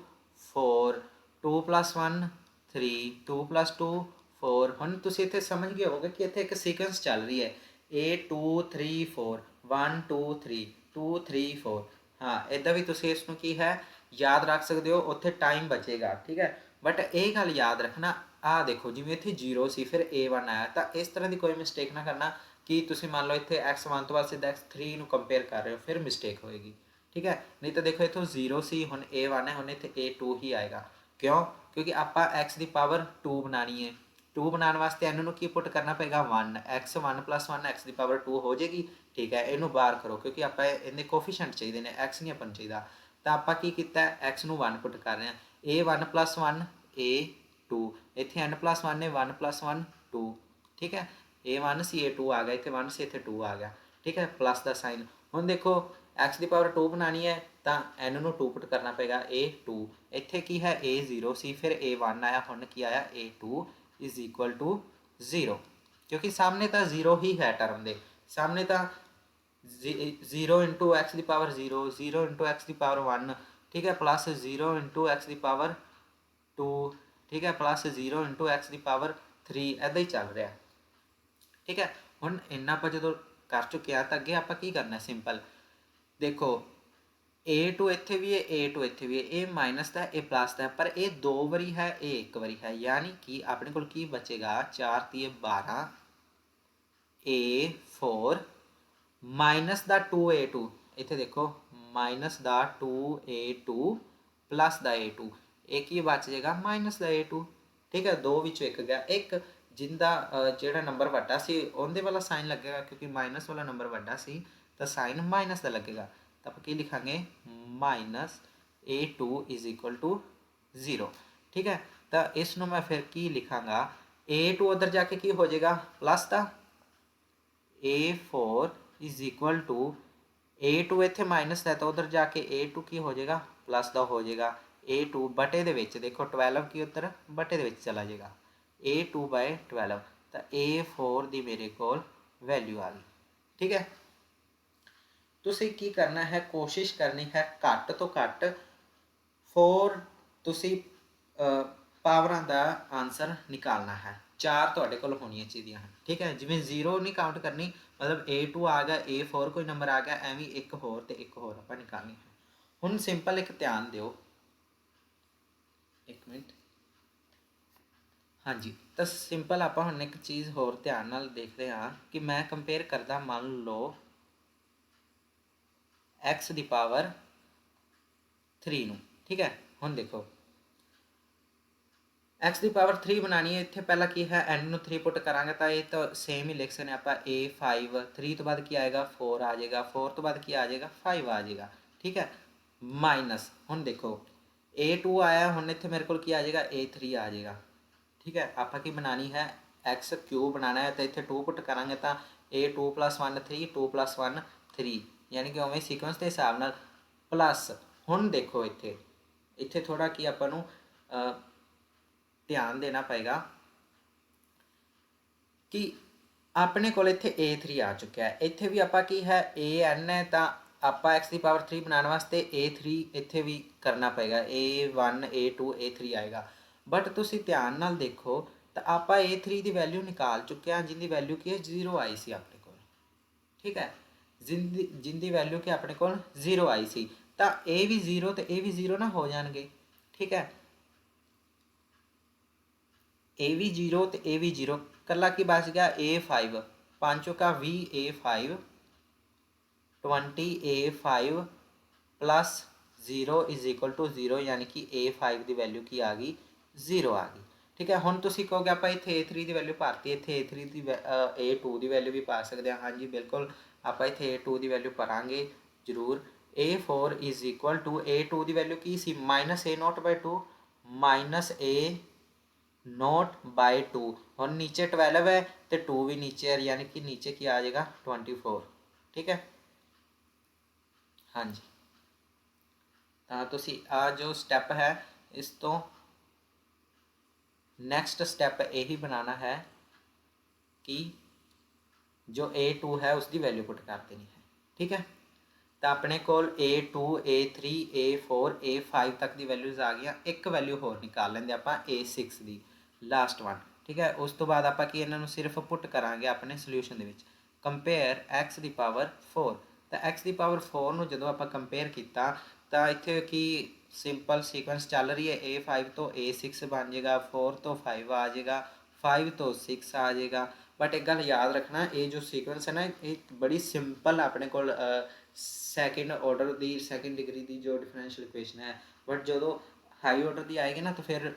4, 2 + 1 3, 2 + 2 4। ਹੁਣ ਤੁਸੀਂ ਇੱਥੇ ਸਮਝ ਗਏ ਹੋਵੋਗੇ ਕਿ ਇੱਥੇ ਇੱਕ ਸੀਕੁਐਂਸ ਚੱਲ ਰਹੀ ਹੈ a 2 3 4 1 2 3 2 3 4। ਹਾਂ, ਇੱਦਾਂ ਵੀ ਤੁਸੀਂ ਇਸ ਨੂੰ ਕੀ ਹੈ ਯਾਦ ਰੱਖ ਸਕਦੇ ਹੋ, ਉੱਥੇ ਟਾਈਮ ਬਚੇਗਾ। ਠੀਕ ਹੈ, ਬਟ ਇਹ ਗੱਲ ਯਾਦ ਰੱਖਣਾ, ਆਹ ਦੇਖੋ ਜਿਵੇਂ ਇੱਥੇ 0 ਸੀ ਫਿਰ a1 ਆਇਆ, ਤਾਂ ਇਸ ਤਰ੍ਹਾਂ ਦੀ ਕੋਈ ਮਿਸਟੇਕ ਨਾ ਕਰਨਾ ਕਿ ਤੁਸੀਂ ਮੰਨ ਲਓ ਇੱਥੇ x1 ਤੋਂ ਬਾਅਦ ਸਿੱਧਾ x3 ਨੂੰ ਕੰਪੇਅਰ ਕਰ ਰਹੇ ਹੋ, ਫਿਰ ਮਿਸਟੇਕ ਹੋਏਗੀ। ਠੀਕ ਹੈ, ਨਹੀਂ ਤਾਂ ਦੇਖੋ ਇੱਥੋਂ 0 ਸੀ, ਹੁਣ a1 ਹੈ, ਹੁਣ ਇੱਥੇ a2 ਹੀ ਆਏਗਾ। ਕਿਉਂ? ਕਿਉਂਕਿ ਆਪਾਂ x ਦੀ ਪਾਵਰ 2 ਬਣਾਉਣੀ ਹੈ। 2 ਬਣਾਉਣ ਵਾਸਤੇ n ਨੂੰ ਕੀ ਪੁੱਟ ਕਰਨਾ ਪਏਗਾ 1, x1 + 1 x ਦੀ ਪਾਵਰ 2 ਹੋ ਜਾਏਗੀ। ਠੀਕ ਹੈ, ਇਹਨੂੰ ਬਾਹਰ ਕਰੋ ਕਿਉਂਕਿ ਆਪਾਂ ਇਹਦੇ ਕੋਫੀਸ਼ੀਐਂਟ ਚਾਹੀਦੇ ਨੇ, x ਨਹੀਂ ਆਪਾਂ ਨੂੰ ਚਾਹੀਦਾ। ਤਾਂ ਆਪਾਂ ਕੀ ਕੀਤਾ, x ਨੂੰ 1 ਪੁੱਟ ਕਰ ਰਹੇ ਹਾਂ। a1 + 1 a2, ਇੱਥੇ n + 1 ਨੇ 1 + 1 2। ਠੀਕ ਹੈ, a1 ਸੀ a2 ਆ ਗਿਆ, ਇੱਥੇ 1 ਸੀ ਇੱਥੇ 2 ਆ ਗਿਆ। ਠੀਕ ਹੈ, ਪਲੱਸ ਦਾ ਸਾਈਨ। ਹੁਣ ਦੇਖੋ x ਦੀ ਪਾਵਰ 2 ਬਣਾਉਣੀ ਹੈ ਤਾਂ n ਨੂੰ 2 ਪੁੱਟ ਕਰਨਾ ਪਏਗਾ a2। ਇੱਥੇ ਕੀ ਹੈ a0 ਸੀ, ਫਿਰ a1 ਆਇਆ, ਹੁਣ ਕੀ ਆਇਆ a2 = 0। ਕਿਉਂਕਿ ਸਾਹਮਣੇ ਤਾਂ 0 ਹੀ ਹੈ, ਟਰਮ ਦੇ ਸਾਹਮਣੇ ਤਾਂ 0 × x ਦੀ ਪਾਵਰ 0, 0 × x ਦੀ ਪਾਵਰ 1। ਠੀਕ ਹੈ, ਪਲੱਸ 0 × x ਦੀ ਪਾਵਰ 2। ਠੀਕ ਹੈ, ਪਲੱਸ 0 × x ਦੀ ਪਾਵਰ 3। ਇੱਦਾਂ ਹੀ ਚੱਲ ਰਿਹਾ। ਠੀਕ ਹੈ, ਹੁਣ ਇੰਨਾ ਆਪਾਂ ਜਦੋਂ ਕਰ ਚੁੱਕੇ ਆ ਤਾਂ ਅੱਗੇ ਆਪਾਂ ਕੀ ਕਰਨਾ, ਸਿੰਪਲ ਦੇਖੋ a2 ਇੱਥੇ ਵੀ ਹੈ, a2 ਇੱਥੇ ਵੀ ਹੈ, ਇਹ ਮਾਈਨਸ ਦਾ ਇਹ ਪਲੱਸ ਦਾ, ਪਰ ਇਹ 2 ਵਾਰੀ ਹੈ, ਇਹ 1 ਵਾਰੀ ਹੈ, ਯਾਨੀ ਕਿ ਆਪਣੇ ਕੋਲ ਕੀ ਬਚੇਗਾ 4 × 12 a4 ਮਾਈਨਸ ਦਾ 2a2। ਇੱਥੇ ਦੇਖੋ ਮਾਈਨਸ ਦਾ 2a2 ਪਲੱਸ ਦਾ a2, ਇਹ ਕੀ ਬਚ ਜਾਏਗਾ ਮਾਈਨਸ ਦਾ a2। ਠੀਕ ਹੈ, 2 ਵਿੱਚੋਂ 1 ਗਿਆ, 1 ਜਿੰਦਾ ਜਿਹੜਾ ਨੰਬਰ ਵੱਡਾ ਸੀ ਉਹਦੇ ਵਾਲਾ ਸਾਈਨ ਲੱਗੇਗਾ, ਕਿਉਂਕਿ ਮਾਈਨਸ ਵਾਲਾ ਨੰਬਰ ਵੱਡਾ ਸੀ ਤਾਂ ਸਾਈਨ ਮਾਈਨਸ ਦਾ ਲੱਗੇਗਾ। ਤਾਂ ਆਪਾਂ ਕੀ ਲਿਖਾਂਗੇ ਮਾਈਨਸ a2 = 0। ਠੀਕ ਹੈ, ਤਾਂ ਇਸ ਨੂੰ ਮੈਂ ਫਿਰ ਕੀ ਲਿਖਾਂਗਾ, a2 ਉੱਧਰ ਜਾ ਕੇ ਕੀ ਹੋ ਜਾਏਗਾ ਪਲੱਸ ਦਾ, a4 = a2 ਇੱਥੇ ਮਾਈਨਸ ਦਾ ਤਾਂ ਉੱਧਰ ਜਾ ਕੇ a2 ਕੀ ਹੋ ਜਾਏਗਾ ਪਲੱਸ ਦਾ ਹੋ ਜਾਏਗਾ। a2 ਬਟੇ ਦੇ ਵਿੱਚ ਦੇਖੋ 12 ਕੀ ਉੱਧਰ ਬਟੇ ਦੇ ਵਿੱਚ ਚਲਾ ਜਾਏਗਾ, a2/12। ਤਾਂ a4 ਦੀ ਮੇਰੇ ਕੋਲ ਵੈਲਿਊ ਆ ਗਈ। ਠੀਕ ਹੈ, ਤੁਸੀਂ ਕੀ ਕਰਨਾ ਹੈ, ਕੋਸ਼ਿਸ਼ ਕਰਨੀ ਹੈ ਘੱਟ ਤੋਂ ਘੱਟ 4 ਤੁਸੀਂ ਪਾਵਰਾਂ ਦਾ ਆਨਸਰ ਨਿਕਾਲਣਾ ਹੈ। 4 ਤੁਹਾਡੇ ਕੋਲ ਹੋਣੀਆਂ ਚਾਹੀਦੀਆਂ ਹਨ। ਠੀਕ ਹੈ, ਜਿਵੇਂ 0 ਨਹੀਂ ਕਾਊਂਟ ਕਰਨੀ, ਮਤਲਬ a2 ਆ ਗਿਆ, a4 ਕੋਈ ਨੰਬਰ ਆ ਗਿਆ, ਐਵੇਂ ਇੱਕ ਹੋਰ ਤੇ ਇੱਕ ਹੋਰ ਆਪਾਂ ਨਿਕਾਲਣੀ ਹੈ। ਹੁਣ ਸਿੰਪਲ ਇੱਕ ਧਿਆਨ ਦਿਓ, 1 ਮਿੰਟ। ਹਾਂਜੀ, ਤਾਂ ਸਿੰਪਲ ਆਪਾਂ ਹੁਣ ਇੱਕ ਚੀਜ਼ ਹੋਰ ਧਿਆਨ ਨਾਲ ਦੇਖਦੇ ਹਾਂ ਕਿ ਮੈਂ ਕੰਪੇਅਰ ਕਰਦਾ, ਮੰਨ ਲਓ x ਦੀ ਪਾਵਰ 3 ਨੂੰ। ਠੀਕ ਹੈ, ਹੁਣ ਦੇਖੋ x ਦੀ ਪਾਵਰ 3 ਬਣਾਉਣੀ ਹੈ, ਇੱਥੇ ਪਹਿਲਾਂ ਕੀ ਹੈ n ਨੂੰ 3 ਪੁੱਟ ਕਰਾਂਗੇ ਤਾਂ ਇਹ ਤਾਂ ਸੇਮ ਹੀ ਲਿਖ ਸਕਦੇ ਆਪਾਂ a5। 3 ਤੋਂ ਬਾਅਦ ਕੀ ਆਏਗਾ 4 ਆ ਜਾਏਗਾ, 4 ਤੋਂ ਬਾਅਦ ਕੀ ਆ ਜਾਏਗਾ 5 ਆ ਜਾਏਗਾ। ਠੀਕ ਹੈ, ਮਾਈਨਸ ਹੁਣ ਦੇਖੋ a2 ਆਇਆ, ਹੁਣ ਇੱਥੇ ਮੇਰੇ ਕੋਲ ਕੀ ਆ ਜਾਏਗਾ a3 ਆ ਜਾਏਗਾ। ਠੀਕ ਹੈ, ਆਪਾਂ ਕੀ ਬਣਾਉਣੀ ਹੈ x³ ਬਣਾਉਣਾ ਹੈ, ਤਾਂ ਇੱਥੇ 2 ਪੁੱਟ ਕਰਾਂਗੇ ਤਾਂ a2 + 1 3, 2 + 1 3, ਯਾਨੀ ਕਿ ਉਵੇਂ ਸੀਕੁਐਂਸ ਦੇ ਹਿਸਾਬ ਨਾਲ ਪਲੱਸ। ਹੁਣ ਦੇਖੋ ਇੱਥੇ ਇੱਥੇ ਥੋੜ੍ਹਾ ਕੀ ਆਪਾਂ ਨੂੰ ਧਿਆਨ ਦੇਣਾ ਪਏਗਾ ਕਿ ਆਪਣੇ ਕੋਲ ਇੱਥੇ a3 ਆ ਚੁੱਕਿਆ ਹੈ, ਇੱਥੇ ਵੀ ਆਪਾਂ ਕੀ ਹੈ an ਹੈ, ਤਾਂ ਆਪਾਂ x ਦੀ ਪਾਵਰ 3 ਬਣਾਉਣ ਵਾਸਤੇ a3 ਇੱਥੇ ਵੀ ਕਰਨਾ ਪਏਗਾ, a1 a2 a3 ਆਏਗਾ। ਬਟ ਤੁਸੀਂ ਧਿਆਨ ਨਾਲ ਦੇਖੋ ਤਾਂ ਆਪਾਂ a3 ਦੀ ਵੈਲਿਊ ਨਿਕਾਲ ਚੁੱਕੇ ਹਾਂ, ਜਿਹਦੀ ਵੈਲਿਊ ਕੀ ਹੈ 0 ਆਈ ਸੀ ਆਪਣੇ ਕੋਲ। ਠੀਕ ਹੈ, ਜਿੰਦੀ ਵੈਲਿਊ ਕਿ ਆਪਣੇ ਕੋਲ 0 ਆਈ ਸੀ, ਤਾਂ ਇਹ ਵੀ 0 ਤੇ ਇਹ ਵੀ 0 ਨਾ ਹੋ ਜਾਣਗੇ। ਠੀਕ ਹੈ, ਇਹ ਵੀ 0 ਤੇ ਇਹ ਵੀ 0, ਇਕੱਲਾ ਕੀ ਬਚ ਗਿਆ a5, 5 ਚੌਕਾ 20 a5 20 a5 ਪਲੱਸ 0 = 0, ਯਾਨੀ ਕਿ a5 ਦੀ ਵੈਲਿਊ ਕੀ ਆ ਗਈ 0 ਆ ਗਈ। ਠੀਕ ਹੈ, ਹੁਣ ਤੁਸੀਂ ਕਹੋਗੇ ਆਪਾਂ ਇੱਥੇ a3 ਦੀ ਵੈਲਿਊ ਭਰਤੀ, ਇੱਥੇ a3 ਦੀ a2 ਦੀ ਵੈਲਿਊ ਵੀ ਪਾ ਸਕਦੇ ਹਾਂ। ਹਾਂਜੀ ਬਿਲਕੁਲ, ਆਪਾਂ ਇੱਥੇ a2 ਦੀ ਵੈਲਿਊ ਭਰਾਂਗੇ ਜ਼ਰੂਰ। a4 = a2 ਦੀ ਵੈਲਿਊ ਕੀ ਸੀ -a0/2 -a0/2। ਹੁਣ ਨੀਚੇ 12 ਹੈ ਤੇ 2 ਵੀ ਨੀਚੇ ਹੈ, ਯਾਨੀ ਕਿ ਨੀਚੇ ਕੀ ਆ ਜਾਏਗਾ 24। ਠੀਕ ਹੈ, ਹਾਂਜੀ, ਤਾਂ ਤੁਸੀਂ ਆ ਜੋ ਸਟੈਪ ਹੈ ਇਸ ਤੋਂ ਨੈਕਸਟ ਸਟੈਪ ਇਹੀ ਬਣਾਉਣਾ ਹੈ ਕਿ जो A2 है उसकी वैल्यू पुट कर देनी है। ठीक है, तो अपने को A2 A3 A4 A5 तक की वैल्यूज़ आ गई। एक वैल्यू होर निकाल लेंगे आप A6 की लास्ट वन। ठीक है, उस तो बाद आप इन्हों सिर्फ पुट करा अपने सल्यूशन के कंपेयर x की पावर 4। तो x की पावर 4 में जो आप कंपेयर किया तो इतने कि सिंपल सीक्वेंस चल रही है A5 तो A6 बन जाएगा, 4 तो 5 आ जाएगा, 5 तो 6 आ जाएगा। बट एक गल याद रखना, ये जो सीक्वेंस है ना ये बड़ी सिंपल अपने को सैकेंड ऑर्डर की सैकेंड डिग्री की जो डिफरेंशियल इक्वेशन है। बट जो हाई ऑर्डर की आएगी ना तो फिर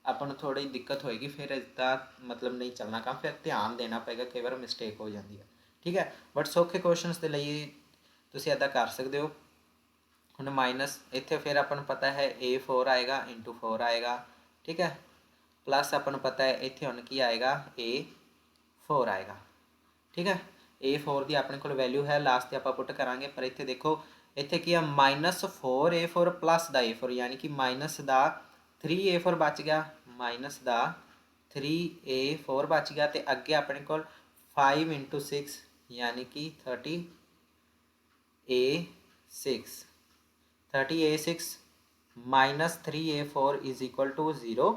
अपन थोड़ी दिक्कत होएगी, फिर इसका मतलब नहीं चलना काम, फिर ध्यान देना पेगा, कई बार मिसटेक हो जाती है। ठीक है, बट सौखे क्वेश्चनस के लिए तुम इदा कर सकते हो। ਹੁਣ माइनस इतने फिर अपन पता है A4 आएगा इंटू 4 आएगा। ठीक है, प्लस अपन पता है इतने हम की आएगा A4 आएगा। ठीक है, A4 की अपने को वैल्यू है लास्ट से आप पुट करा, पर इतने देखो इतने की -4 A4 प्लस का A4 यानी कि माइनस का 3 A4 बच गया, माइनस का 3 A4 बच गया। तो अगे अपने को 5 इंटू 6 यानी कि 30 A6, 30 A6 minus 3 A4 is equal to 0।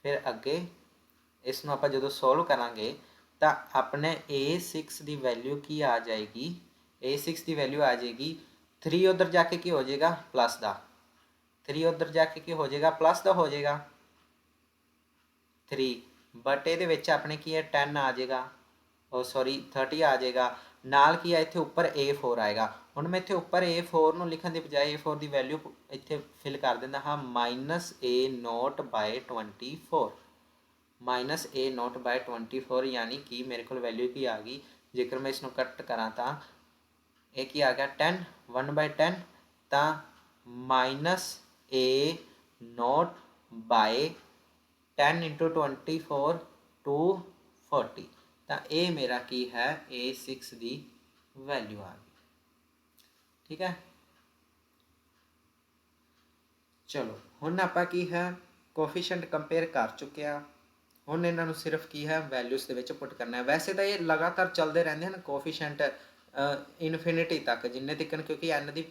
फिर अगे इसनों आप जो सोल्व करांगे तो अपने A6 की वैल्यू की आ जाएगी, A6 की वैल्यू आ जाएगी 3 उधर जाके की हो जाएगा प्लस का, 3 उधर जाके की हो जाएगा प्लस का हो जाएगा 3, बट ये अपने की है 10 आ जाएगा, ओ सॉरी 30 आ जाएगा। नाल की है इतने उपर A4 आएगा। हुण मैं इतने उपर A4 नूं लिखण की बजाय A4 की वैल्यू इतने फिल कर दिंदा हाँ -A0/24, -A0/24 यानी कि मेरे को वैल्यू की आ गई, जेकर मैं इसनों कट करा तो ये की आ गया 10, 1/10 तो -A0/10 इंटू 24 240। तो ये मेरा की है A6 की वैल्यू आ गई। ठीक है, चलो हुण आपां की है कोफिशेंट कंपेयर कर चुके हैं। हुण इन्हों सिर्फ की है वैल्यूज़ के पुट करना है। वैसे तो ये लगातार चलते रहते हैं कोफिशेंट इनफिनिटी तक जिन्ने तक, क्योंकि एन की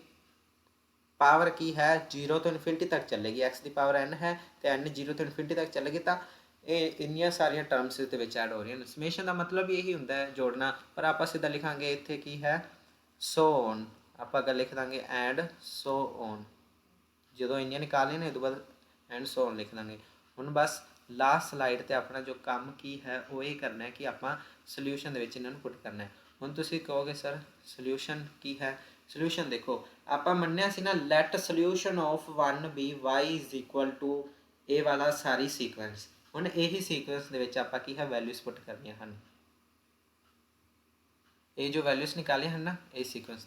पावर की है 0 तो इनफिनिटी तक चलेगी, एक्स की पावर n है तो n 0 तो इनफिनिटी तक चलेगी। तो ये इन्नियां सारिया टर्म्स ऐड हो रही हैं। समेशन का मतलब यही होंगे है जोड़ना, पर आप सीधा लिखांगे इतने की है सो ऑन, आप अगर लिख देंगे एंड सो ऑन, जो इन्नियां निकाल लेने तो बाद एंड सो ऑन लिख देंगे। हुण बस लास्ट स्लाइड पर अपना जो काम की है वो ये करना है कि आप सल्यूशन इन्हों पुट करना है। हुण तुसीं कहोगे सर सल्यूशन की है, सल्यूशन देखो आप मन्निया सी ना let solution of 1 be y is equal to a वाला सारी सीक्वेंस। हुण यही सीक्वेंस आप की है वैल्यूज़ पुट करनियां हैं। ये जो वैल्यूज़ निकालिया हैं ना ये sequence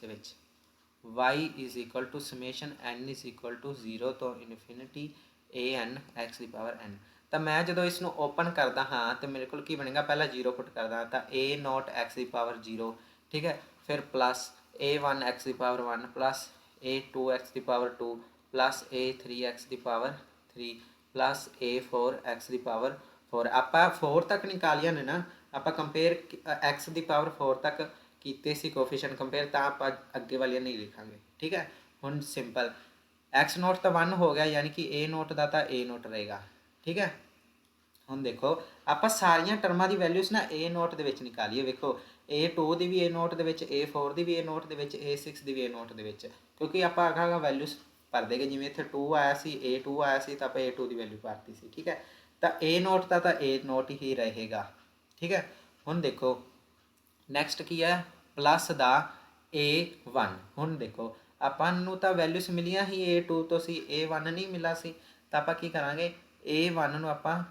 y is equal to summation n is equal to 0 तो इनफिनिटी an x की पावर n। तो मैं जो इसनों ओपन करता हाँ तो मेरे को की बनेगा, पहला 0 पुट करदा तो A0 x की पावर 0। ठीक है, फिर प्लस A1 x की पावर 1 प्लस A2 x की पावर 2 प्लस A3 x की पावर 3 प्लस A4 x की पावर 4। आप 4 तक निकालिया ने ना, आप कंपेयर x की पावर 4 तक कीते सी कोफिशिएंट कंपेयर, तो आप अगे वाली नहीं लिखांगे। ठीक है, हुण सिंपल x0 तो 1 हो गया यानी कि A0 का तो A0 रहेगा। ठीक है, हुण देखो आप सारिया टर्मां की वैल्यूज़ ना A0 के निकालीए। देखो A2 की भी A0 के, A4 की भी A0 के, A6 की भी A0 के, क्योंकि आप अगर वैल्यूज़ भर देंगे जिमें इतने 2 आया सी A2 आया सी तो आप A2 की वैल्यू भरती सी। ठीक है, तो A0 का तो A0 ही रहेगा। ठीक है, हुण देखो नैक्सट की है प्लस का A1। हुण देखो आपां तो वैल्यूज़ मिलियां ही A2 तो सी, A1 नहीं मिला सी, तो आप की करांगे A1 नूं आपां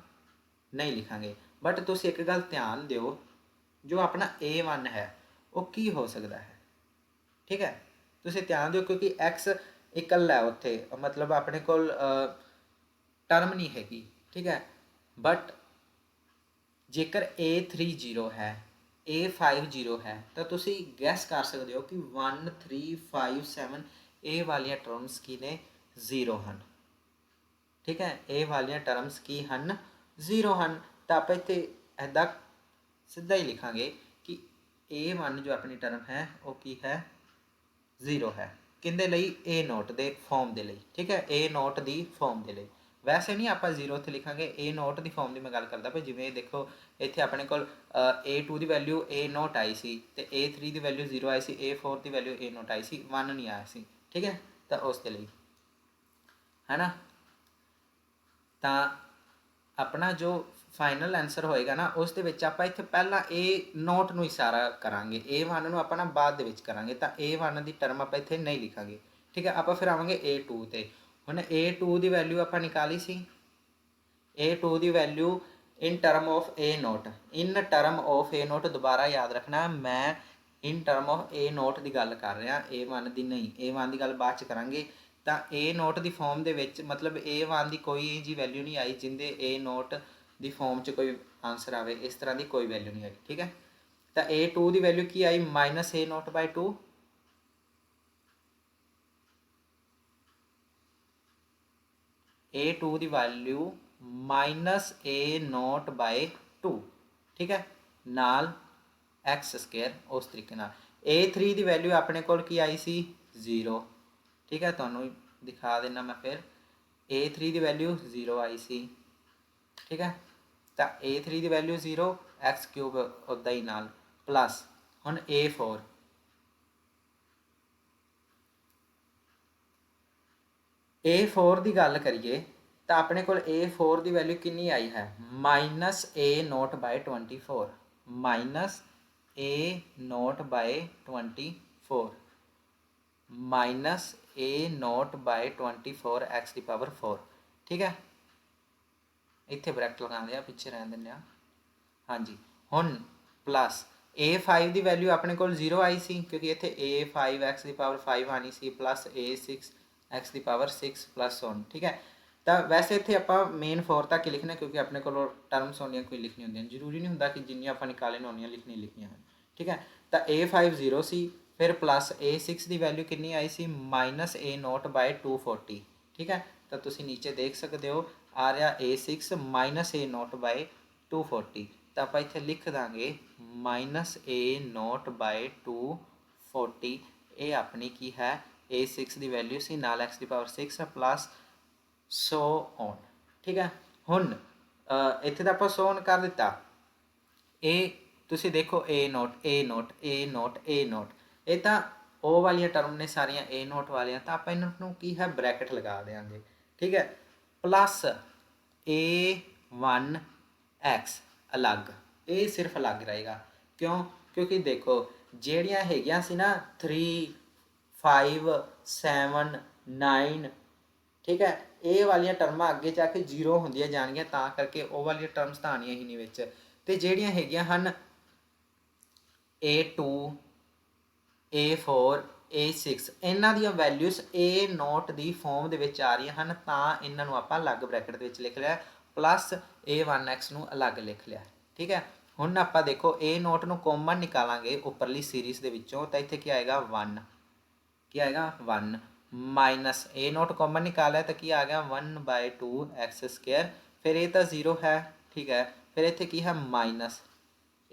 नहीं लिखांगे। बट तुसीं एक गल ध्यान दिओ, जो अपना A1 है वो की हो सकता है। ठीक है, तुसीं ध्यान दिओ क्योंकि x इकल्ला है उत्थे, मतलब अपने कोल टर्म नहीं हैगी। ठीक है, बट जेकर A3 0 है A5 0 है तो तुसीं गैस कर सकते हो कि 1 3 5 7 ए वाली टर्म्स की ने 0 हैं। ठीक है, ए वाली टर्म्स की हैं 0 हैं। तो आप इतने ऐदा सीधा ही लिखांगे कि A1 जो अपनी टर्म है वो की है 0 है किंदे ਲਈ A नोट ਦੇ ਫਾਰਮ ਦੇ ਲਈ ठीक है A नोट ਦੀ ਫਾਰਮ ਦੇ ਲਈ वैसे नहीं आप 0 ਇੱਥੇ ਲਿਖਾਂਗੇ A नोट ਦੀ ਫਾਰਮ ਦੀ ਮੈਂ ਗੱਲ ਕਰਦਾ ਪਈ ਜਿਵੇਂ ਦੇਖੋ ਇੱਥੇ ਆਪਣੇ ਕੋਲ A2 the value A note ਆਈ ਸੀ ਤੇ A3 the value 0 I C A4 the value A note ਆਈ ਸੀ 1 ਨਹੀਂ ਆਇਆ ਸੀ ठीक है ਤਾਂ ਉਸ ਦੇ ਲਈ है ना ਤਾਂ अपना जो फाइनल आंसर होएगा ना उस दे विच आपां इत्थे पहला A नोट नूं इशारा करांगे A1 नूं आपां ना बाद दे विच करांगे तां A1 दी टर्म आपां इत्थे नहीं लिखांगे ठीक है आपां फिर आवांगे A2 ते हुण A2 दी वैल्यू आपां निकाली सी A2 the value in term of A note in term of A note दोबारा याद रखना मैं इन टर्म ऑफ A नोट की गल कर रहा A1 की नहीं A1 की गल बाद च करांगे ਤਾਂ A नोट की फॉर्म ਦੇ ਵਿੱਚ मतलब A1 ਦੀ ਕੋਈ ਜੀ ਵੈਲਿਊ नहीं आई जिंदे A नोट ਦੀ फॉर्म 'ਚ कोई आंसर आवे इस तरह की कोई वैल्यू नहीं आई ठीक है तो A2 की वैल्यू की आई -A नोट बाय 2 A2 की वैल्यू -A नोट बाय 2 ठीक है नाल x² उस तरीके नाल A3 की वैल्यू अपने कोल की आई सी 0 ठीक है तुहानूं दिखा देना मैं फिर A3 की वैल्यू 0 आई सी ठीक है तो A3 की वैल्यू 0 x³ उदा ही नाल प्लस हुण A4 A4 की गल करिए तो अपने को A4 की वैल्यू कितनी आई है -A naught by 24 -A naught by 24 -A naught by 24 x की पावर 4 ठीक है इत्थे ब्रैकेट लगा दिया पिछे रहन दें हाँ जी हुण प्लस A5 की वैल्यू अपने को 0 आई सी क्योंकि इत्थे A5 x की पावर 5 आनी सी प्लस A6 x की पावर 6 प्लस 1 ठीक है तो वैसे इत्थे आपां मेन 4 तक ही लिखना क्योंकि अपने को टर्म्स होंदियां कोई लिखनी होंदियां जरूरी नहीं होंदा कि जिन्नियां आपां निकालने होंदियां लिखनियां हैं ठीक है तो A5 0 सी फिर प्लस A6 की वैल्यू कितनी आई सी -A नोट बाय 240 ठीक है तो तुसी नीचे देख सकते हो आ रहा A6 -A नोट बाय 240 तो आप इत्थे लिख देंगे -A नोट बाय 240 ये अपनी की है A6 की वैल्यू सी नाल x की पावर 6 प्लस सो ऑन ठीक है हुण इत्थे तो आप सो ऑन कर दिता ये तुसी देखो A note A note A note A note ये तो ओ वाली टर्म ने सारिया A नोट वाली तो आप इन्हों की है ब्रैकेट लगा देंगे ठीक है प्लस A1x अलग ये सिर्फ अलग रहेगा क्यों क्योंकि देखो ਜਿਹੜੀਆਂ ਹੈਗੀਆਂ ਸੀ ना 3 5 7 9 ठीक है ये वाली टर्मां अगे जाके 0 होंदियां जाणगियां तां करके वो वाली टर्म्स तां आउणियां ही नहीं विच ते ਜਿਹੜੀਆਂ ਹੈਗੀਆਂ ਹਨ A2 A4 A6 इन्हां दी वैल्यूज़ A नोट की फॉर्म दे विच आ रही हैं तां इन्हां नूं आपां अलग ब्रैकेट दे विच लिख लिया प्लस A1x नूं अलग लिख लिया ठीक है हुण आपां देखो A नोट नूं कॉमन निकालांगे उपरली सीरीज़ दे विचों तां इत्थे की आएगा 1 की आएगा 1 माइनस A नोट कॉमन निकाला तो की आ गया 1/2 x² फिर ये तो 0 है ठीक है फिर इत्थे की है माइनस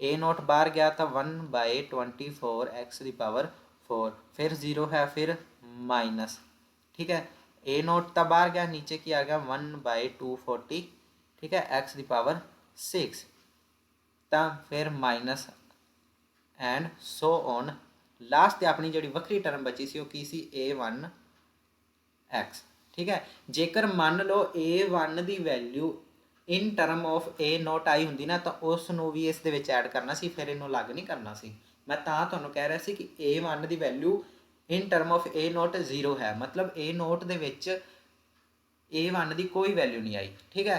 A नोट बाहर गया तो 1/24 x की पावर 4 फिर 0 है फिर माइनस ठीक है A नोट तो बाहर गया नीचे की आ गया 1/240 ठीक है x की पावर 6 तो फिर minus and so on last अपनी जी वक्री टर्म बची सी की सी A1x ठीक है जेकर मान लो A1 की value in term of A naught आई होंगी ना तो उसनों भी इस दे विच ऐड करना सी फिर इन्हों अलग नहीं करना सी मैं तुहानूं कह रहा सी कि A1 की value in term of A note 0 है मतलब A note they which A1 की कोई वैल्यू नहीं आई ठीक है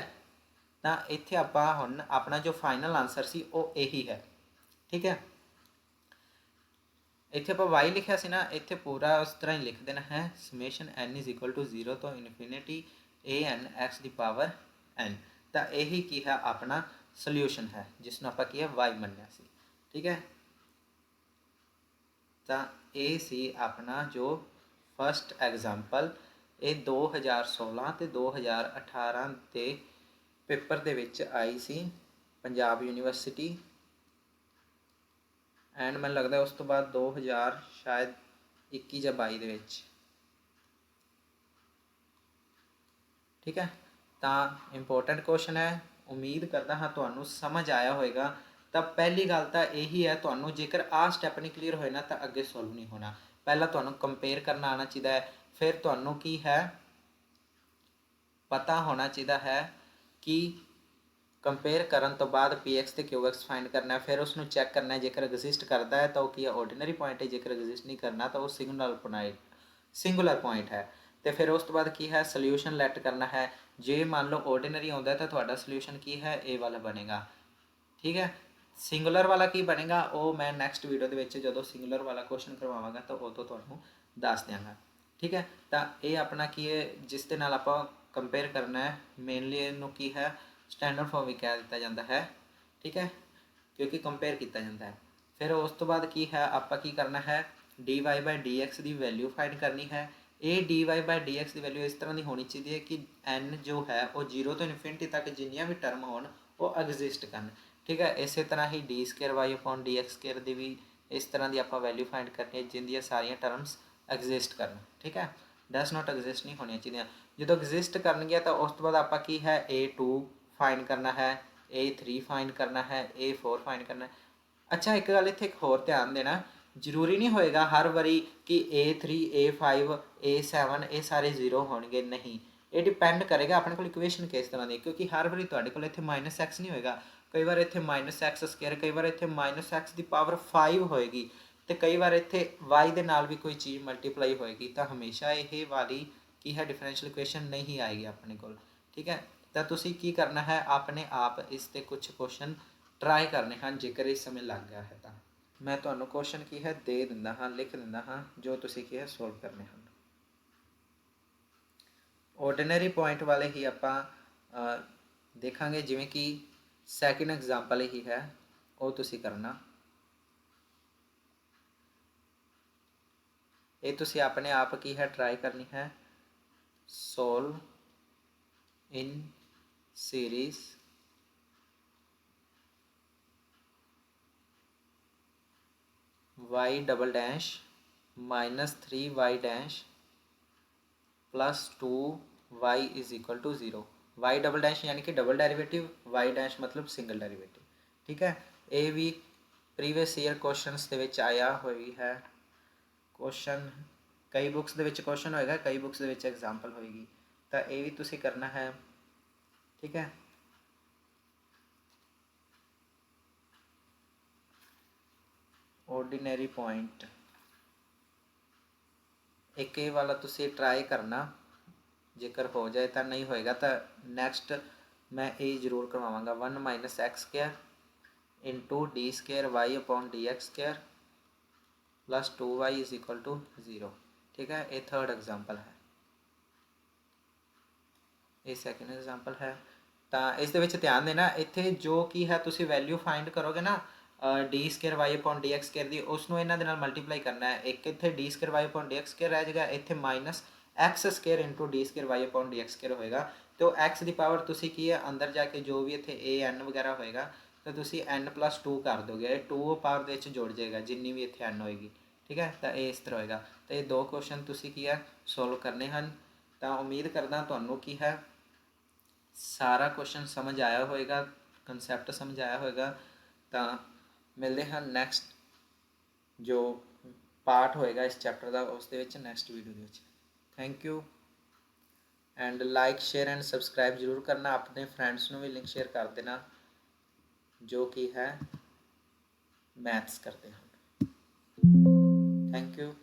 तो इत्थे आपां हुण अपना जो फाइनल आंसर सी वो यही है ठीक है इत्थे आपां y लिखिया सी ना इत्थे पूरा उस तरह ही लिख देना है समेशन n = 0 तो इनफिनिटी an x की पावर n तो यही की है अपना सल्यूशन है जिसनों आप की है y मन्निया सी ठीक है तो ये सी अपना जो फस्ट एग्जाम्पल ये 2016 ते 2018 के पेपर दे विच आई सी पंजाब यूनीवर्सिटी ਐਂਡ ਮੈਨੂੰ ਲੱਗਦਾ ਉਸ ਤੋਂ ਬਾਅਦ 2000 ਸ਼ਾਇਦ 21 ਜਾਂ 22 ਦੇ ਵਿੱਚ। ਠੀਕ ਹੈ, ਤਾਂ ਇੰਪੋਰਟੈਂਟ ਕੁਐਸਚਨ ਹੈ। ਉਮੀਦ ਕਰਦਾ ਹਾਂ ਤੁਹਾਨੂੰ ਸਮਝ ਆਇਆ ਹੋਵੇਗਾ। ਤਾਂ ਪਹਿਲੀ ਗੱਲ ਤਾਂ ਇਹੀ ਹੈ, ਤੁਹਾਨੂੰ ਜੇਕਰ ਆਹ ਸਟੈਪ ਨਹੀਂ ਕਲੀਅਰ ਹੋਏ ਨਾ ਤਾਂ ਅੱਗੇ ਸੋਲਵ ਨਹੀਂ ਹੋਣਾ। ਪਹਿਲਾਂ ਤੁਹਾਨੂੰ ਕੰਪੇਅਰ ਕਰਨਾ ਆਉਣਾ ਚਾਹੀਦਾ ਹੈ, ਫਿਰ ਤੁਹਾਨੂੰ ਕੀ ਹੈ ਪਤਾ ਹੋਣਾ ਚਾਹੀਦਾ ਹੈ ਕਿ ਕੰਪੇਅਰ ਕਰਨ ਤੋਂ ਬਾਅਦ px ਤੇ qx ਫਾਈਂਡ ਕਰਨਾ, ਫਿਰ ਉਸ ਨੂੰ ਚੈੱਕ ਕਰਨਾ, ਜੇਕਰ ਐਗਜ਼ਿਸਟ ਕਰਦਾ ਹੈ ਤਾਂ ਉਹ ਕੀ ਹੈ ਆਰਡੀਨਰੀ ਪੁਆਇੰਟ ਹੈ, ਜੇਕਰ ਐਗਜ਼ਿਸਟ ਨਹੀਂ ਕਰਨਾ ਤਾਂ ਉਹ ਸਿੰਗੂਲਰ ਪੁਆਇੰਟ ਹੈ। ਤੇ ਫਿਰ ਉਸ ਤੋਂ ਬਾਅਦ ਕੀ ਹੈ ਸੋਲਿਊਸ਼ਨ ਲੈਟ ਕਰਨਾ ਹੈ। ਜੇ ਮੰਨ ਲਓ ਆਰਡੀਨਰੀ ਆਉਂਦਾ ਤਾਂ ਤੁਹਾਡਾ ਸੋਲਿਊਸ਼ਨ ਕੀ ਹੈ ਇਹ ਵਾਲਾ ਬਣੇਗਾ। ਠੀਕ ਹੈ, ਸਿੰਗੂਲਰ ਵਾਲਾ ਕੀ ਬਣੇਗਾ ਉਹ ਮੈਂ ਨੈਕਸਟ ਵੀਡੀਓ ਦੇ ਵਿੱਚ ਜਦੋਂ ਸਿੰਗੂਲਰ ਵਾਲਾ ਕੁਐਸਚਨ ਕਰਵਾਵਾਂਗਾ ਤਾਂ ਉਦੋਂ ਤੁਹਾਨੂੰ ਦੱਸ ਦਿਆਂਗਾ। ਠੀਕ ਹੈ, ਤਾਂ ਇਹ ਆਪਣਾ ਕੀ ਹੈ ਜਿਸ ਦੇ ਨਾਲ ਆਪਾਂ ਕੰਪੇਅਰ ਕਰਨਾ ਹੈ। ਮੇਨਲੀ ਇਹਨੂੰ ਕੀ ਹੈ ਸਟੈਂਡਰਡ ਫਾਰਮ ਵੀ ਕਹਿ ਦਿੱਤਾ ਜਾਂਦਾ ਹੈ। ਠੀਕ ਹੈ, ਕਿਉਂਕਿ ਕੰਪੇਅਰ ਕੀਤਾ ਜਾਂਦਾ ਹੈ। ਫਿਰ ਉਸ ਤੋਂ ਬਾਅਦ ਕੀ ਹੈ ਆਪਾਂ ਕੀ ਕਰਨਾ ਹੈ dy/dx ਦੀ ਵੈਲਿਊ ਫਾਈਂਡ ਕਰਨੀ ਹੈ। ਇਹ dy/dx ਦੀ ਵੈਲਿਊ ਇਸ ਤਰ੍ਹਾਂ ਦੀ ਹੋਣੀ ਚਾਹੀਦੀ ਹੈ ਕਿ n ਜੋ ਹੈ ਉਹ 0 ਤੋਂ ਇਨਫਿਨਿਟੀ ਤੱਕ ਜਿੰਨੀਆਂ ਵੀ ਟਰਮ ਹੋਣ ਉਹ ਐਗਜ਼ਿਸਟ ਕਰਨ। ਠੀਕ ਹੈ, ਇਸੇ ਤਰ੍ਹਾਂ ਹੀ d²y/dx² ਦੀ ਵੀ ਇਸ ਤਰ੍ਹਾਂ ਦੀ ਆਪਾਂ ਵੈਲਿਊ ਫਾਈਂਡ ਕਰਨੀ ਹੈ ਜਿੰਦੀਆਂ ਸਾਰੀਆਂ ਟਰਮਸ ਐਗਜ਼ਿਸਟ ਕਰਨ। ਠੀਕ ਹੈ, ਡਸ ਨਾਟ ਐਗਜ਼ਿਸਟ ਨਹੀਂ ਹੋਣੀਆਂ ਚਾਹੀਦੀਆਂ। ਜਦੋਂ ਐਗਜ਼ਿਸਟ ਕਰਨਗੀਆਂ ਤਾਂ ਉਸ ਤੋਂ ਬਾਅਦ ਆਪਾਂ ਕੀ ਹੈ a2 ਫਾਈਂਡ ਕਰਨਾ ਹੈ, a3 ਫਾਈਂਡ ਕਰਨਾ ਹੈ, a4 ਫਾਈਂਡ ਕਰਨਾ ਹੈ। ਅੱਛਾ, ਇੱਕ ਗੱਲ ਇੱਥੇ ਇੱਕ ਹੋਰ ਧਿਆਨ ਦੇਣਾ, ਜ਼ਰੂਰੀ ਨਹੀਂ ਹੋਏਗਾ ਹਰ ਵਾਰੀ ਕਿ a3 a5 a7 ਇਹ ਸਾਰੇ 0 ਹੋਣਗੇ, ਨਹੀਂ। ਇਹ ਡਿਪੈਂਡ ਕਰੇਗਾ ਆਪਣੇ ਕੋਲ ਇਕੁਏਸ਼ਨ ਕਿਸ ਤਰ੍ਹਾਂ ਦੀ, ਕਿਉਂਕਿ ਹਰ ਵਾਰੀ ਤੁਹਾਡੇ ਕੋਲ ਇੱਥੇ -x ਨਹੀਂ ਹੋਏਗਾ। ਕਈ ਵਾਰ ਇੱਥੇ -x², ਕਈ ਵਾਰ ਇੱਥੇ -x⁵ ਹੋਏਗੀ, ਅਤੇ ਕਈ ਵਾਰ ਇੱਥੇ y ਦੇ ਨਾਲ ਵੀ ਕੋਈ ਚੀਜ਼ ਮਲਟੀਪਲਾਈ ਹੋਏਗੀ। ਤਾਂ ਹਮੇਸ਼ਾ ਇਹ ਵਾਲੀ ਕੀ ਹੈ ਡਿਫਰੈਂਸ਼ੀਅਲ ਇਕੁਏਸ਼ਨ ਨਹੀਂ ਆਏਗੀ ਆਪਣੇ ਕੋਲ। ਠੀਕ ਹੈ, ਤਾਂ ਤੁਸੀਂ ਕੀ ਕਰਨਾ ਹੈ ਆਪਣੇ ਆਪ ਇਸ 'ਤੇ ਕੁਛ ਕੁਐਸਚਨ ਟਰਾਈ ਕਰਨੇ ਹਨ। ਜੇਕਰ ਇਸ ਸਮੇਂ ਲੱਗ ਗਿਆ ਹੈ ਤਾਂ ਮੈਂ ਤੁਹਾਨੂੰ ਕੁਐਸਚਨ ਕੀ ਹੈ ਦੇ ਦਿੰਦਾ ਹਾਂ, ਲਿਖ ਦਿੰਦਾ ਹਾਂ, ਜੋ ਤੁਸੀਂ ਕੀ ਹੈ ਸੋਲਵ ਕਰਨੇ ਹਨ। ਆਰਡੀਨਰੀ ਪੁਆਇੰਟ ਵਾਲੇ ਹੀ ਆਪਾਂ ਦੇਖਾਂਗੇ, ਜਿਵੇਂ ਕਿ ਸੈਕਿੰਡ ਐਗਜ਼ਾਮਪਲ ਹੀ ਹੈ ਉਹ ਤੁਸੀਂ ਕਰਨਾ। ਇਹ ਤੁਸੀਂ ਆਪਣੇ ਆਪ ਕੀ ਹੈ ਟਰਾਈ ਕਰਨੀ ਹੈ। ਸੋਲਵ ਇਨ ਸੀਰੀਜ਼ y∬−3y' +2y = 0। y' यानी कि डबल डेरिवेटिव, y' मतलब सिंगल डेरिवेटिव। ठीक है, ਇਹ ਵੀ ਪ੍ਰੀਵੀਅਸ ਈਅਰ ਕੁਐਸਚਨਸ ਦੇ ਵਿੱਚ ਆਇਆ ਹੋਈ ਹੈ। ਕੁਐਸਚਨ ਕਈ ਬੁੱਕਸ ਦੇ ਵਿੱਚ ਕੁਐਸਚਨ ਹੋਏਗਾ, ਕਈ ਬੁੱਕਸ ਦੇ ਵਿੱਚ ਐਗਜ਼ਾਮਪਲ ਹੋਏਗੀ, ਤਾਂ ਇਹ ਵੀ ਤੁਸੀਂ ਕਰਨਾ ਹੈ। ਠੀਕ ਹੈ, ਆਰਡੀਨਰੀ ਪੁਆਇੰਟ ਇੱਕ ਇਹ ਵਾਲਾ ਤੁਸੀਂ ਟਰਾਈ ਕਰਨਾ, ਜੇਕਰ ਹੋ ਜਾਏ ਤਾਂ, ਨਹੀਂ ਹੋਏਗਾ ਤਾਂ ਨੈਕਸਟ ਮੈਂ ਇਹ ਜ਼ਰੂਰ ਕਰਵਾਵਾਂਗਾ। 1 - x² × d²y/dx² +2y = 0। ਠੀਕ ਹੈ, ਇਹ ਥਰਡ ਐਗਜ਼ਾਮਪਲ ਹੈ, ਇਹ ਸੈਕਿੰਡ ਐਗਜ਼ਾਮਪਲ ਹੈ। ਤਾਂ ਇਸ ਦੇ ਵਿੱਚ ਧਿਆਨ ਦੇਣਾ, ਇੱਥੇ ਜੋ ਕੀ ਹੈ ਤੁਸੀਂ ਵੈਲਿਊ ਫਾਈਂਡ ਕਰੋਗੇ ਨਾ d²y/dx² ਦੀ, ਉਸ ਨੂੰ ਇਹਨਾਂ ਦੇ ਨਾਲ ਮਲਟੀਪਲਾਈ ਕਰਨਾ ਹੈ। ਇੱਕ ਇੱਥੇ d²y/dx² ਰਹਿ ਜਾਏਗਾ, ਇੱਥੇ -x² × d²y/dx² ਹੋਏਗਾ। ਅਤੇ ਉਹ x ਦੀ ਪਾਵਰ ਤੁਸੀਂ ਕੀ ਹੈ ਅੰਦਰ ਜਾ ਕੇ ਜੋ ਵੀ ਇੱਥੇ an ਵਗੈਰਾ ਹੋਏਗਾ ਤਾਂ ਤੁਸੀਂ n+2 ਕਰ ਦੋਗੇ, 2 ਪਾਵਰ ਦੇ ਵਿੱਚ ਜੁੜ ਜਾਏਗਾ ਜਿੰਨੀ ਵੀ ਇੱਥੇ n ਹੋਏਗੀ। ਠੀਕ ਹੈ, ਤਾਂ ਇਹ ਇਸ ਤਰ੍ਹਾਂ ਹੋਏਗਾ। ਤਾਂ ਇਹ ਦੋ ਕੁਐਸਚਨ ਤੁਸੀਂ ਕੀ ਹੈ ਸੋਲਵ ਕਰਨੇ ਹਨ। ਤਾਂ ਉਮੀਦ ਕਰਦਾ ਤੁਹਾਨੂੰ ਕੀ ਹੈ ਸਾਰਾ ਕੁਐਸਚਨ ਸਮਝ ਆਇਆ ਹੋਏਗਾ, ਕਨਸੈਪਟ ਸਮਝ ਆਇਆ ਹੋਏਗਾ। ਤਾਂ ਮਿਲਦੇ ਹਨ ਨੈਕਸਟ ਜੋ ਪਾਰਟ ਹੋਏਗਾ ਇਸ ਚੈਪਟਰ ਦਾ, ਉਸ ਦੇ ਵਿੱਚ ਨੈਕਸਟ ਵੀਡੀਓ ਦੇ ਵਿੱਚ। Thank you and like, share and subscribe ਜ਼ਰੂਰ ਕਰਨਾ। ਆਪਣੇ ਫਰੈਂਡਸ ਨੂੰ ਵੀ ਲਿੰਕ ਸ਼ੇਅਰ ਕਰ ਦੇਣਾ ਜੋ ਕਿ ਹੈ ਮੈਥਸ ਕਰਦੇ ਹਨ। Thank you.